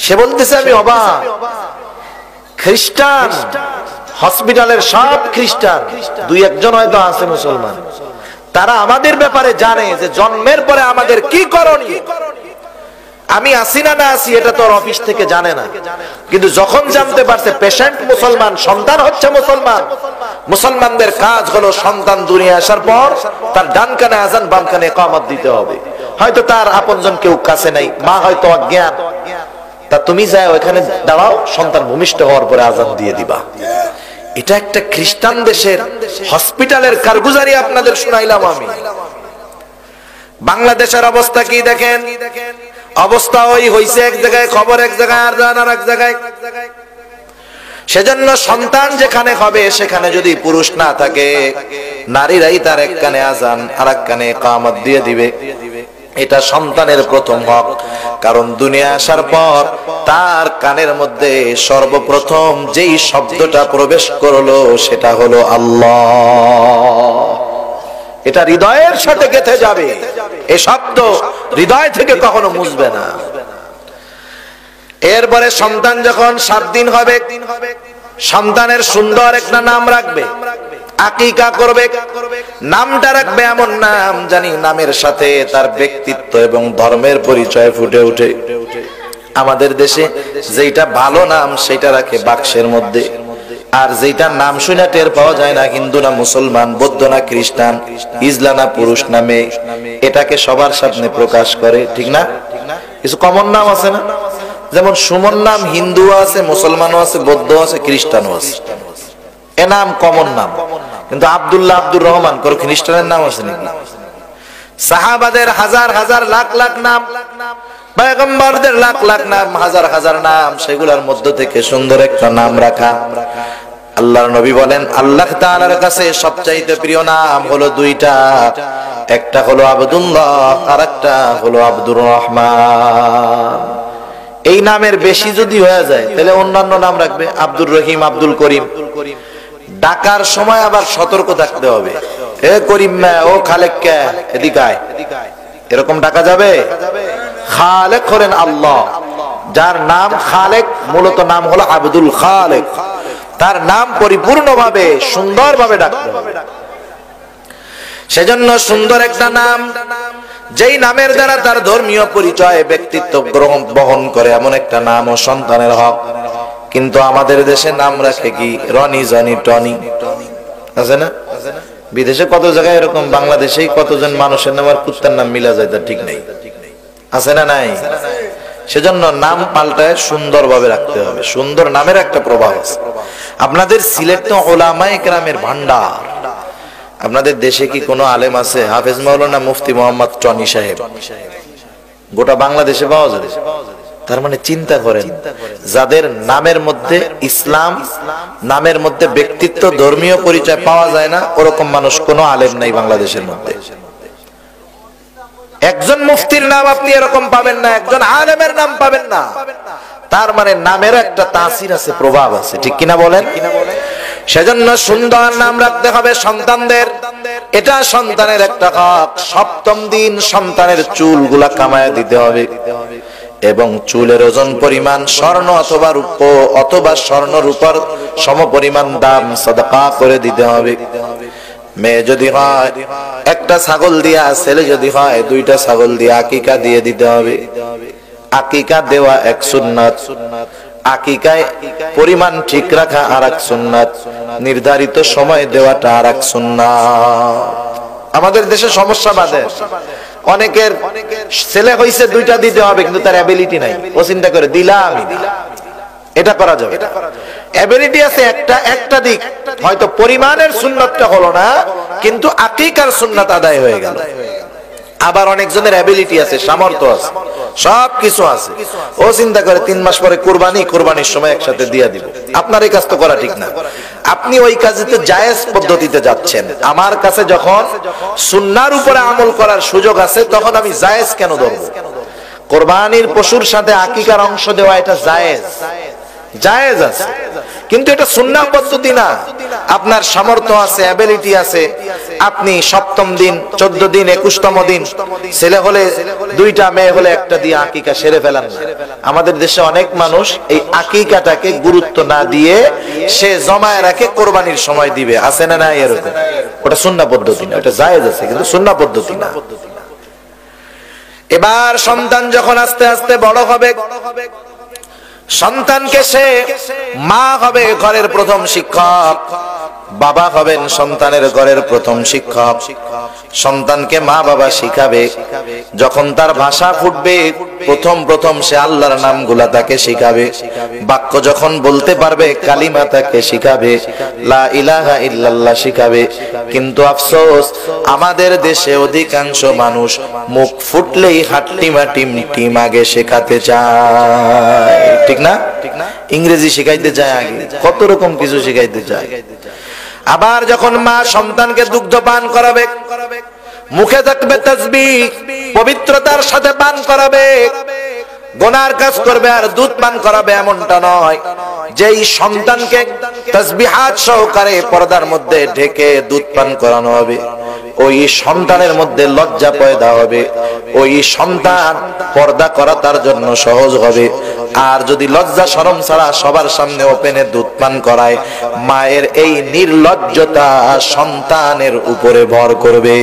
সে বলতেছে আমি অবাক। খ্রিস্টান, হসপিটালের সব খ্রিস্টান, 2-1 হয়তো আছে মুসলমান, তারা আমাদের ব্যাপারে জানে যে জন্মের পরে আমাদের কি করণীয়। আমি আসি না আসি এটা তো অফিস থেকে জানে না, কিন্তু যখন জানতে পারছে পেশেন্ট মুসলমান, সন্তান হচ্ছে মুসলমান, মুসলমানদের কাজ হলো সন্তান দুনিয়া আসার পর তার ডান কানে আজান বাম কানে ইকামত দিতে হবে। হয়তো তার আপনজন কেউ কাছে নাই, মা হয়তো অজ্ঞান, তা তুমি যাও ওখানে দাঁড়াও, সন্তান ভূমিষ্ঠ হওয়ার পরে আজান দিয়ে দিবা। এটা একটা খ্রিস্টান দেশের হসপিটালের কারগুজারি আপনাদের শুনাইলাম আমি। বাংলাদেশের অবস্থা কি দেখেন, অবস্থা ওই হইছে এক জায়গায়, খবর এক জায়গায়, আর জান আর এক জায়গায়। সেজন্য সন্তান যেখানে হবে সেখানে যদি পুরুষ না থাকে, নারীরাই তার এক কানে আজান আর এক কানে ইকামত দিয়ে দিবে। এটা সন্তানের প্রথম হক, কারণ দুনিয়া আসার পর তার কানের মধ্যে সর্বপ্রথম যেই শব্দটা প্রবেশ করলো সেটা হলো আল্লাহ। এটা হৃদয়ের সাথে গেঁথে যাবে, এই শব্দ হৃদয় থেকে কখনো মুছবে না। এরপরে সন্তান যখন 7 দিন হবে, সন্তানের সুন্দর একটা নাম রাখবে, আকিকা করবে। নামটা রাখবে এমন নাম জানি নামের সাথে তার ব্যক্তিত্ব এবং ধর্মের পরিচয় ফুটে ওঠে। আমাদের দেশে যেটা ভালো নাম সেটা রাখে বাক্সের মধ্যে, আর যেটা নাম শুনে টের পাওয়া যায় না হিন্দু না মুসলমান, বৌদ্ধ না খ্রিস্টান, ইসলাম না পুরুষ নামে, এটাকে সবার সামনে প্রকাশ করে, ঠিক না? কিছু কমন নাম আছে না, যেমন সুমন নাম হিন্দু আছে, মুসলমানও আছে, বৌদ্ধ আছে, খ্রিস্টানও আছে, এ নাম কমন নাম। কিন্তু আব্দুল্লাহ, আব্দুর রহমান কোন খ্রিস্টানের নাম আছে নাকি? সাহাবাদের হাজার হাজার লাখ লাখ নাম, পয়গম্বরদের লাখ লাখ নাম, হাজার হাজার নাম, সেগুলোর মধ্য থেকে সুন্দর একটা নাম রাখা। আল্লাহর নবী বলেন আল্লাহ তাআলার কাছে সবচাইতে প্রিয় নাম হলো দুইটা, একটা হলো আব্দুল্লাহ আর একটা হলো আব্দুর রহমান। এই নামের বেশি যদি হয়ে যায় তাহলে অন্যান্য নাম রাখবে, আব্দুর রহিম, আব্দুল করিম। ডাকার সময় আবার সতর্ক থাকতে হবে, এ করিম না, ও খালেক কে, এদিকে আয়, এরকম ডাকা যাবে? খালেক হলেন আল্লাহ, যার নাম খালেক, মূলত নাম হলো আব্দুল খালেক। তার নাম পরিপূর্ণভাবে সুন্দরভাবে ডাকতে হবে। সেজন্য সুন্দর একটা নাম, যেই নামের দ্বারা তার ধর্মীয় পরিচয়, ব্যক্তিত্ব গ্রহণ বহন করে, এমন একটা নাম ও সন্তানের হক। কিন্তু আমাদের দেশে নাম রাখে কি রনি, জনি, টনি, আছে না? বিদেশে কত জায়গায় এরকম, বাংলাদেশেই কতজন মানুষের নাম আর কুত্তার নাম মিলা যায় তার ঠিক নেই, আছে না নাই? সেজন্য নাম পাল্টায় সুন্দরভাবে রাখতে হবে। সুন্দর নামের একটা প্রভাব আছে। আপনাদের সিলেট তো উলামায়ে কেরামের ভান্ডার, আপনাদের দেশে কি কোনো আলেম আছে হাফেজ মাওলানা মুফতি মোহাম্মদ টনি সাহেব? গোটা বাংলাদেশে পাওয়া যায়। তার মানে চিন্তা করেন, যাদের নামের মধ্যে ইসলাম, নামের মধ্যে ব্যক্তিত্ব, ধর্মীয় পরিচয় পাওয়া যায় না, ওরকম মানুষ কোনো আলেম নাই বাংলাদেশের মধ্যে। একজন মুফতির নাম আপনি এরকম পাবেন না, একজন আলেমের নাম পাবেন না। তার মানে নামের একটা তাসির আছে, প্রভাব আছে, ঠিক কিনা বলেন? সেজন্য সুন্দর নাম রাখতে হবে সন্তানদের, এটা সন্তানের একটা হক। 7ম দিন সন্তানের চুলগুলা কামায়া দিতে হবে, এবং চুলের ওজন পরিমাণ স্বর্ণ অথবা রূপ অথবা স্বর্ণ রূপার সম পরিমাণ দাম সাদাকা করে দিতে হবে। মেয়ে যদি হয় একটা ছাগল দিয়া, ছেলে যদি হয় 2টা ছাগল দিয়ে আকিকা দিয়ে দিতে হবে। আকিকা দেওয়া এক সুন্নাত, আকিকায় পরিমাণ ঠিক রাখা আর এক সুন্নাত, নির্ধারিত সময় দেওয়াটা আর এক সুন্নাত। আমাদের দেশে সমস্যা বাদে অনেকের ছেলে হইছে 2টা দিতে হবে, কিন্তু তার অ্যাবিলিটি নাই, ও চিন্তা করে দিলাম, এটা করা যাবে। অ্যাবিলিটি আছে একটা দিক, হয়তো পরিমাণের সুন্নাতটা হলো না, কিন্তু আকিকার সুন্নাত আদায় হয়ে গেল। আবার অনেকজনের অ্যাবিলিটি আছে, সামর্থ্য আছে, সবকিছু আছে, ও চিন্তা করে 3 মাস পরে কুরবানির সময় একসাথে দিয়ে দিব। আপনার এই কাজ তো করা ঠিক না। আপনি ওই কাজে জায়েজ পদ্ধতিতে যাচ্ছেন। আমার কাছে যখন সুন্নাহর উপরে আমল করার সুযোগ আছে, তখন আমি জায়েজ কেন ধরব? কুরবানির পশুর সাথে আকিকার অংশ দেওয়া এটা জায়েজ, জায়েজ আছে, কিন্তু এটা সুন্নাহ পদ্ধতি না। আপনার সামর্থ্য আছে, অ্যাবিলিটি আছে, আপনি 7ম দিন, 14 দিন, 21তম দিন, ছেলে হলে 2টা, মেয়ে হলে 1টা দিয়ে আকিকা সেরে ফেলেন না। আমাদের দেশে অনেক মানুষ এই আকিকাটাকে গুরুত্ব না দিয়ে সে জমায় রাখে, কোরবানির সময় দিবে, আছে না নাই? এরকম ওটা সুন্নাহ পদ্ধতি না, ওটা জায়েজ আছে, কিন্তু সুন্নাহ পদ্ধতি না। এবার সন্তান যখন আস্তে আস্তে বড় হবে, সন্তানকে সে মা হবে ঘরের প্রথম শিক্ষক, বাবা হবেন সন্তানের ঘরের প্রথম শিক্ষক। সন্তানকে মা বাবা শিখাবে, যখন তার ভাষা ফুটবে প্রথম সে আল্লাহর নামগুলা তাকে শিখাবে, বাক্য যখন বলতে পারবে কালিমা তাকে শিখাবে, লা ইলাহা ইল্লাল্লাহ শিখাবে। কিন্তু আফসোস, আমাদের দেশে অধিকাংশ মানুষ মুখ ফুটলেই হাট্টিমা টিম টিম আগে শেখাতে চায়, ঠিক না? ইংরেজি শিখাইতে চায়, আগে কত রকম কিছু শিখাইতে চায়। আবার যখন মা সন্তানকে দুগ্ধ পান করাবে, মুখে থাকবে তাসবিহ, পবিত্রতার সাথে পান করাবে। গুনার কাজ করবে আর দুধ পান করাবে এমনটা নয়। যেই সন্তানকে তাসবিহাত সহকারে পর্দার মধ্যে ঢেকে দুধ পান করানো হবে, ওই সন্তানের মধ্যে লজ্জা পয়দা হবে, ওই সন্তান পর্দা করা তার জন্য সহজ হবে। আর যদি লজ্জা শরম ছাড়া সবার সামনে ওপেনে দুধ পান করায়, মায়ের এই নির্লজ্জতা সন্তানের উপরে ভর করবে।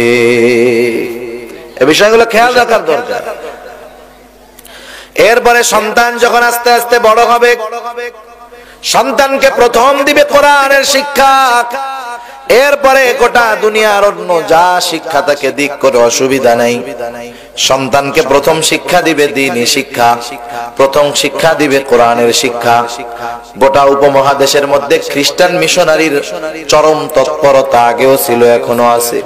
এই বিষয়গুলো খেয়াল রাখার দরকার। এরপরে সন্তান যখন আস্তে আস্তে বড় হবে, সন্তানকে প্রথম দিবে কোরআনের শিক্ষা, এরপরে গোটা দুনিয়ার অন্য যা শিক্ষা তাকে দিক করে অসুবিধা নাই। সন্তানকে প্রথম শিক্ষা দিবে দ্বীনি শিক্ষা, প্রথম শিক্ষা দিবে কোরআনের শিক্ষা। গোটা উপমহাদেশের মধ্যে খ্রিস্টান মিশনারির চরম তৎপরতা আগেও ছিল, এখনো আছে।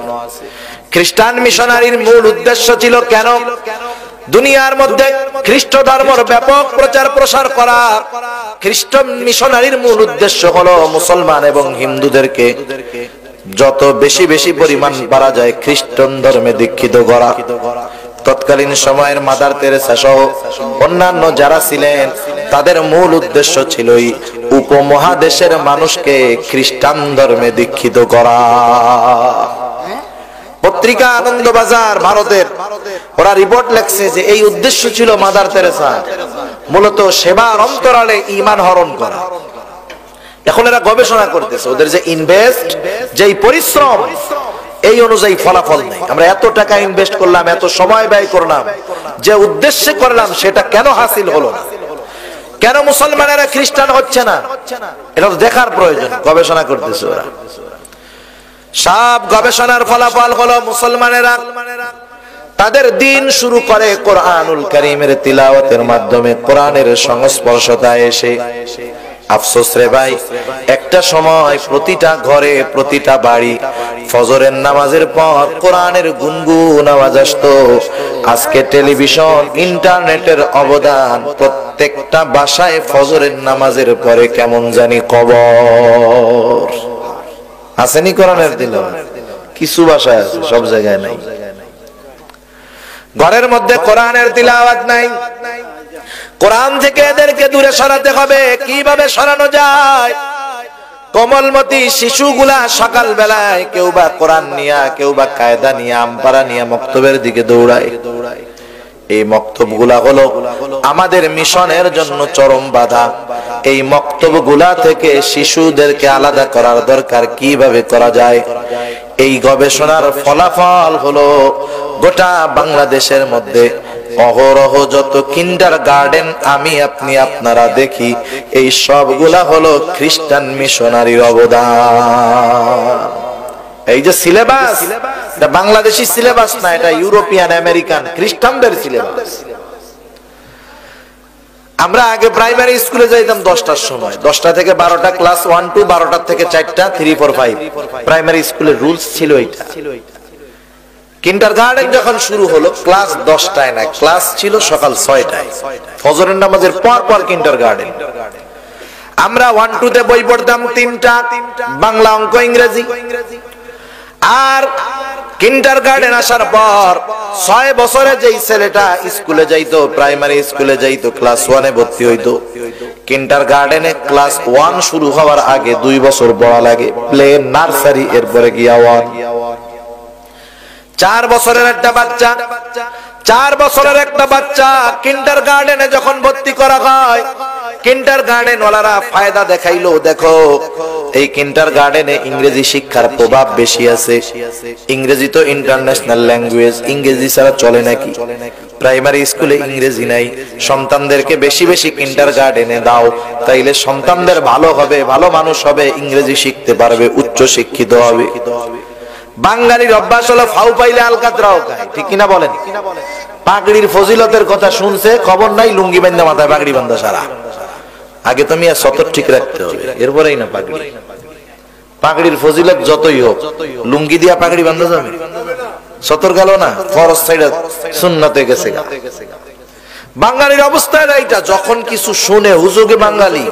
খ্রিস্টান মিশনারির মূল উদ্দেশ্য ছিল কেন? দুনিয়ার মধ্যে খ্রিস্ট ধর্মের ব্যাপক প্রচার প্রসার করা। খ্রিস্টান মিশনারির মূল উদ্দেশ্য হলো মুসলমান এবং হিন্দুদেরকে যত বেশি বেশি পরিমাণ পারা যায় খ্রিস্টান ধর্মে দীক্ষিত করা। তৎকালীন সময়ের মাদার তেরেসা সহ অন্যান্য যারা ছিলেন, তাদের মূল উদ্দেশ্য ছিল উপমহাদেশের মানুষকে খ্রিস্টান ধর্মে দীক্ষিত করা। পত্রিকা আনন্দবাজার ভারতের, ওরা রিপোর্ট লেখছে যে এই উদ্দেশ্য ছিল মাদার তেরেসা, মূলত সেবার অন্তরালে ঈমান হরণ করা। এখন এরা গবেষণা করতেছে, ওদের যে ইনভেস্ট, যেই পরিশ্রম, এই অনুযায়ী ফলাফল নেই। আমরা এত টাকা ইনভেস্ট করলাম, এত সময় ব্যয় করলাম, যে উদ্দেশ্যে করলাম সেটা কেন হাসিল হলো না? কেন মুসলমানেরা খ্রিস্টান হচ্ছে না? এটা তো দেখার প্রয়োজন। গবেষণা করতেছে ওরা। সব গবেষণার ফলাফল হলো মুসলমানেরা তাদের দিন শুরু করে কোরআনুল কারীমের তিলাওয়াতের মাধ্যমে, কোরআনের সংস্পর্শতায় এসে। আফসোস রে ভাই, একটা সময় প্রতিটা ঘরে প্রতিটা বাড়ি ফজরের নামাজের পর কোরআনের গুনগুন আওয়াজ আসতো। আজকে টেলিভিশন, ইন্টারনেটের অবদান, প্রত্যেকটা বাসায় ফজরের নামাজের পরে কেমন জানি কবর। আসেনি কোরআনের তিলাওয়াত? কিছু বাসায় আছে, সব জায়গায় নাই। ঘরের মধ্যে কোরআনের তিলাওয়াত নাই। কোরআন থেকে এদেরকে দূরে সরাতে হবে। কিভাবে সরানো যায়? কোমলমতি শিশুগুলা সকাল বেলায় কেউ বা কোরআন নিয়া, কেউ বা কায়দা নিয়া, আমপারা নিয়া মক্তবের দিকে দৌড়ায়। এই মক্তবগুলা হলো আমাদের মিশনের জন্য চরম বাধা। এই মক্তবগুলা থেকে শিশুদেরকে আলাদা করার দরকার। কিভাবে করা যায়? এই গবেষণার ফলাফল হলো গোটা বাংলাদেশের মধ্যে অহরহ যত কিন্ডার গার্ডেন আমি আপনি আপনারা দেখি, এই সবগুলা হলো খ্রিস্টান মিশনারির অবদান। এই যে সিলেবাস, এটা বাংলাদেশি সিলেবাস না, এটা ইউরোপিয়ান আমেরিকান খ্রিস্টানদের সিলেবাস। আমরা আগে প্রাইমারি স্কুলে যাইতাম 10টার সময়, 10টা থেকে 12টা ক্লাস 1 2, 12টা থেকে 4টা 3 4 5 প্রাইমারি স্কুলের রুলস ছিল এটা। কিন্ডারগার্টেন যখন শুরু হলো ক্লাস 10টায় না, ক্লাস ছিল সকাল 6টায়, ফজরের নামাজের পর পর কিন্ডারগার্টেন। আমরা 1 2 তে বই পড়তাম 3টা, বাংলা, অঙ্ক, ইংরেজি। আর কিন্ডারগার্টেন আসার পর 6 বছরে যেই ছেলেটা স্কুলে যাইতো, প্রাইমারি স্কুলে যাইতো, ক্লাস 1 এ ভর্তি হইতো, কিন্ডারগার্টেনে ক্লাস 1 শুরু হওয়ার আগে 2 বছর পড়া লাগে। প্লে, নার্সারি, এরপরে গিয়া 1। 4 বছরের একটা বাচ্চা, 4 বছরের একটা বাচ্চা কিন্ডারগার্টেনে যখন ভর্তি করা হয়, কিন্ডারগার্টেন ওয়ালারা ফায়দা দেখাইলো, দেখো এই কিন্ডারগার্টেনে ইংরেজি শিক্ষার প্রভাব বেশি আছে। ইংরেজি তো ইন্টারন্যাশনাল ল্যাঙ্গুয়েজ, ইংরেজি ছাড়া চলে নাকি? প্রাইমারি স্কুলে ইংরেজি নাই, সন্তানদেরকে বেশি বেশি কিন্ডারগার্টেনে দাও, তাইলে সন্তানদের ভালো হবে, ভালো মানুষ হবে, ইংরেজি শিখতে পারবে, উচ্চ শিক্ষিত হবে। বাঙালির অভ্যাস হলো ফাউ পাইলে আলকাতরাও খায়, ঠিক কিনা বলেন? পাগড়ির ফজিলতের কথা শুনছে, খবর নাই, লুঙ্গি বান্ধা মাথায় পাগড়ি বান্ধা সারা। আগে তুমি আর সতর ঠিক রাখতে হবে, এরপরেই না পাগড়ি। পাগড়ির ফজিলত যতই হোক, লুঙ্গি দিয়া পাগড়ি বান্ধা যাবে? সতর গেল না, ফরজ সাইড সুন্নতে গেছে। বাঙালির অবস্থা এইটা, যখন কিছু শুনে হুজুগে বাঙালি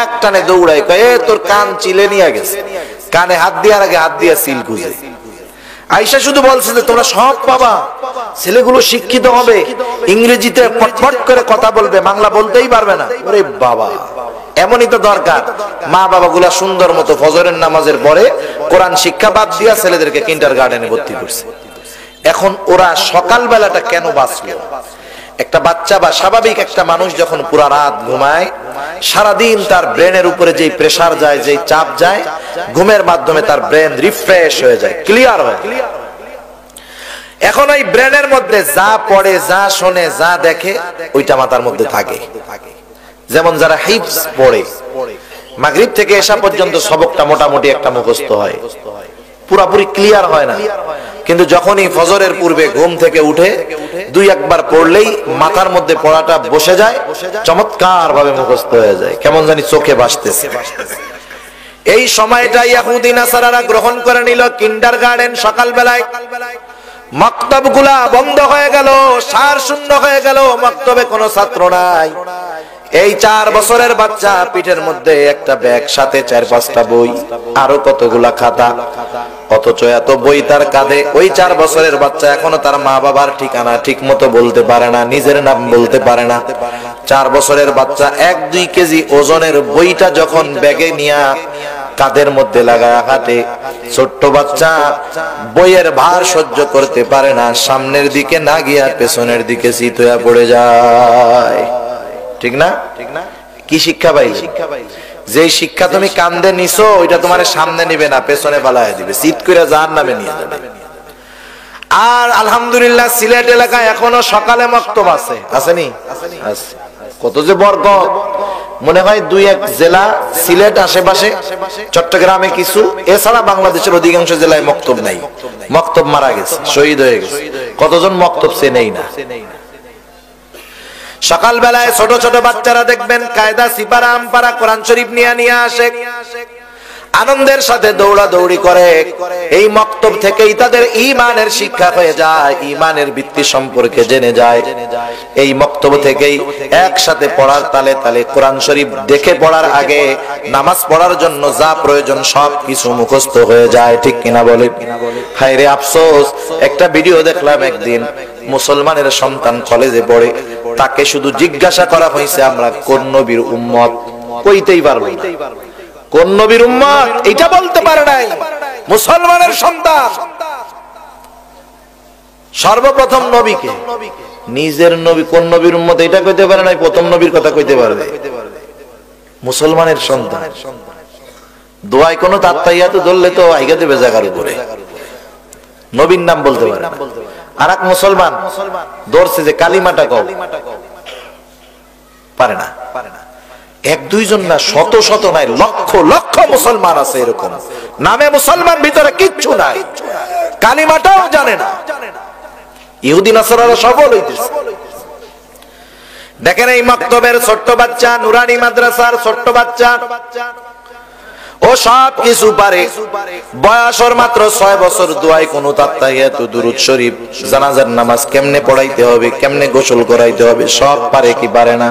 এক টানে দৌড়ায়, কয় এ তোর কান চিলে নিয়ে গেছে, কানে হাত দেওয়ার আগে হাত দিয়া সিল খুঁজে। আয়েশা শুধু বলছে যে তোমরা সব পাবা, ছেলেগুলো শিক্ষিত হবে, ইংরেজিতে ফটফট করে কথা বলবে, বাংলা বলতেই পারবে না। ওরে বাবা, এমনই তো দরকার। মা বাবা গুলা সুন্দর মতো ফজরের নামাজের পরে কোরআন শিক্ষা বাদ দিয়া ছেলেদেরকে কিন্ডারগার্টেনে ভর্তি করছে। এখন ওরা সকাল বেলাটা কেন বাঁচলো? একটা বাচ্চা বা স্বাভাবিক একটা মানুষ যখন পুরা রাত ঘুমায়, সারাদিন তার ব্রেনের উপরে যেই প্রেসার যায়, যেই চাপ যায়, ঘুমের মাধ্যমে তার ব্রেন রিফ্রেশ হয়ে যায়, ক্লিয়ার হয়। এখন ওই ব্রেনের মধ্যে যা পড়ে, যা শোনে, যা দেখে, ওইটা মাথার মধ্যে থাকে। যেমন যারা হিফজ পড়ে, মাগরিব থেকে এশা পর্যন্ত সবকটা মোটামুটি একটা মুখস্থ হয়, পুরাপুরি ক্লিয়ার হয় না, কিন্তু যখনই ফজরের পূর্বে ঘুম থেকে উঠে দুই একবার পড়লেই মাথার মধ্যে পড়াটা বসে যায়, চমৎকার ভাবে মুখস্থ হয়ে যায়, কেমন জানি চোখে ভাসতেছে। এই সময়টা ইহুদি নাসারারা গ্রহণ করে নিল কিন্ডারগার্টেন। সকালবেলায় মক্তবগুলা বন্ধ হয়ে গেল, সার শূন্য হয়ে গেল, মক্তবে কোনো ছাত্র নাই। এই 4 বছরের বাচ্চা, পিঠের মধ্যে একটা ব্যাগ, সাথে 4-5টা বই, আরো কতগুলা খাতা, অথচ এত বই তার কাঁধে। ওই 4 বছরের বাচ্চা এখনো তার মা বাবার ঠিকানা ঠিক মতো বলতে পারে না, নিজের নাম বলতে পারে না। 4 বছরের বাচ্চা 1-2 কেজি ওজনের বইটা যখন ব্যাগে নিয়ে কাঁধের মধ্যে লাগায় হাঁটে, ছোট্ট বাচ্চা বইয়ের ভার সহ্য করতে পারে না, সামনের দিকে না গিয়া পেছনের দিকে চিত হয়ে পড়ে যায়। ঠিক না? কি শিক্ষা পাই? যে শিক্ষা তুমি কান্দে নিছো, ওইটা তোমার সামনে নিবে না, পেছনে পালায় দিবে, চিত করে জাহান্নামে নিয়ে যাবে। আর আলহামদুলিল্লাহ সিলেট এলাকায় এখনো সকালে মক্তব আছে, আসেনি? আছে। কত যে বরকত! মনে হয় 2-1 জেলা, সিলেট আশেপাশে, চট্টগ্রামে কিছু, এছাড়া বাংলাদেশের অধিকাংশ জেলায় মক্তব নাই। মক্তব মারা গেছে, শহীদ হয়ে গেছে। কতজন মক্তব চেনেই না। সকাল বেলায় ছোট ছোট বাচ্চারা দেখবেন কায়দা সিপারা আমপারা কোরআন শরীফ নিয়ে আসে, আনন্দের সাথে দৌড়াদৌড়ি করে। এই মক্তব থেকেই তাদের ঈমানের শিক্ষা হয়ে যায়, ঈমানের ভিত্তি সম্পর্কে জেনে যায়। এই মক্তব থেকেই একসাথে পড়ার তালে তালে কোরআন শরীফ দেখে পড়ার আগে নামাজ পড়ার জন্য যা প্রয়োজন সব কিছু মুখস্থ হয়ে যায়, ঠিক কিনা বলে? হায় রে আফসোস, একটা ভিডিও দেখলাম একদিন, মুসলমানের সন্তান কলেজে পড়ে, তাকে শুধু জিজ্ঞাসা করা হয়েছে আমরা কোন নবীর উম্মত, কইতেই পারবো না। কোন নবীর উম্মত এটা বলতে পারে নাই। মুসলমানের সন্তান সর্বপ্রথম নবীকে, নিজের নবী কোন নবীর উম্মত এটা কইতে পারে নাই, প্রথম নবীর কথা কইতে পারবে। মুসলমানের সন্তান দোয়ায় কোন তাত্তাইয়াত ধরলে তো আইগা দেবে জায়গার উপরে, নবীর নাম বলতে পারে না। আর এক মুসলমান ধরছে যে কালিমাটা কও, পারে না। 1-2 জন না, শত শত নাই, লক্ষ লক্ষ মুসলমান আছে এরকম, নামে মুসলমান, ভিতরে কিচ্ছু নাই, কালিমাটাও জানে না। ইহুদি নাসারারা সফল হইতেছে। দেখেন এই মক্তবের ছোট্ট বাচ্চা, নুরানি মাদ্রাসার ছোট্ট বাচ্চা, ও সব কিছু পারে। বয়স ওর মাত্র 6 বছর। দোয়ায় কুনুত, আত্তাহিয়াত, দুরূদ শরীফ, জানাজার নামাজ কেমনে পড়াইতে হবে, কেমনে গোসল করাইতে হবে সব পারে। কি পারে না?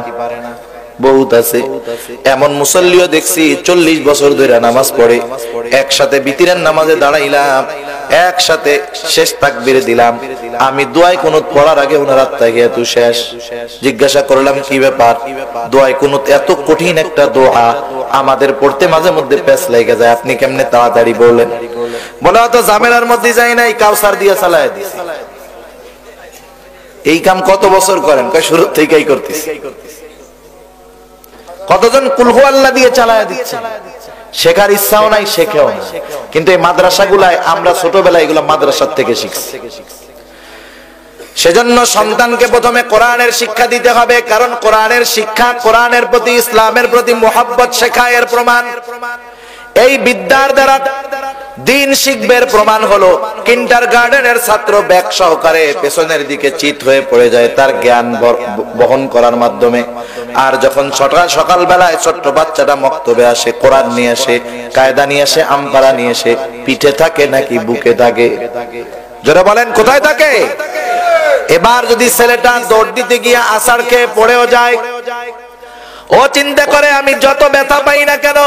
বহুত আছে। এমন মুসল্লিও দেখছি 40 বছর ধরে নামাজ পড়ে, একসাথে বিতিরের নামাজে দাঁড়াইলাম, একসাথে শেষ তাকবীরে দিলাম, আমি দোয়ায় কুনুত পড়ার আগে ওনার আত্তাহিয়াত শেষ। জিজ্ঞাসা করলাম কি ব্যাপার? দোয়ায় কুনুত এত কঠিন একটা দোয়া, আমাদের পড়তে মাঝে মধ্যে পেছ লেগে যায়, আপনি কেমনে তাড়াতাড়ি বললেন? বলে অত ঝামেলার মধ্যে যাই নাই, কাউসার দিয়ে চালায় দিছি। এই কাম কত বছর করেন? কয় শুরু থেকেই করতেছি। কতজন কুল হু আল্লাহ দিয়ে চালায় দিচ্ছে, শেখার ইচ্ছাও নাই, শেখেও না। কিন্তু এই মাদ্রাসাগুলায় আমরা ছোটবেলায় এগুলো মাদ্রাসার থেকে শিখছি। সেজন্য সন্তানকে প্রথমে কোরআনের শিক্ষা দিতে হবে, কারণ কোরআনের শিক্ষা, কোরআনের প্রতি, ইসলামের প্রতি মুহাব্বত শেখায় এর প্রমাণ। এই বিদ্যার দ্বারা দিন শিখবের প্রমাণ হলো কিন্ডারগার্টেনের ছাত্র ব্যাগ সহকারে পেছনের দিকে চিত হয়ে পড়ে যায় তার জ্ঞান বহন করার মাধ্যমে। আর যখন সকালবেলায় ছোট্ট বাচ্চাটা মক্তবে আসে, কোরআন নিয়ে আসে, কায়দা নিয়ে আসে, আমপারা নিয়ে আসে, পিঠে থাকে নাকি বুকে থাকে? যারা বলেন কোথায় থাকে? এবার যদি ছেলেটা দৌড় দিতে গিয়ে আছাড় খেয়ে পড়েও যায়, ও চিন্তা করে আমি যত ব্যথা পাই না কেন,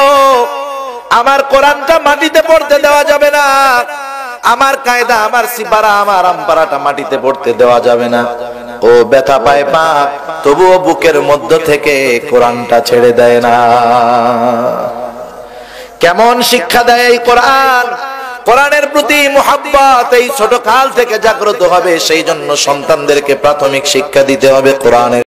আমার কোরআনটা মাটিতে পড়তে দেওয়া যাবে না, আমার কায়দা, আমার সিপারা, আমার আমপারাটা মাটিতে পড়তে দেওয়া যাবে না। ও ব্যথা পায় পা, তবুও বুকের মধ্য থেকে কোরআনটা ছেড়ে দেয় না। কেমন শিক্ষা দেয় এই কোরআন! কোরআনের প্রতি মুহাব্বত এই ছোট কাল থেকে জাগ্রত হবে, সেই জন্য সন্তানদেরকে প্রাথমিক শিক্ষা দিতে হবে কোরআনের।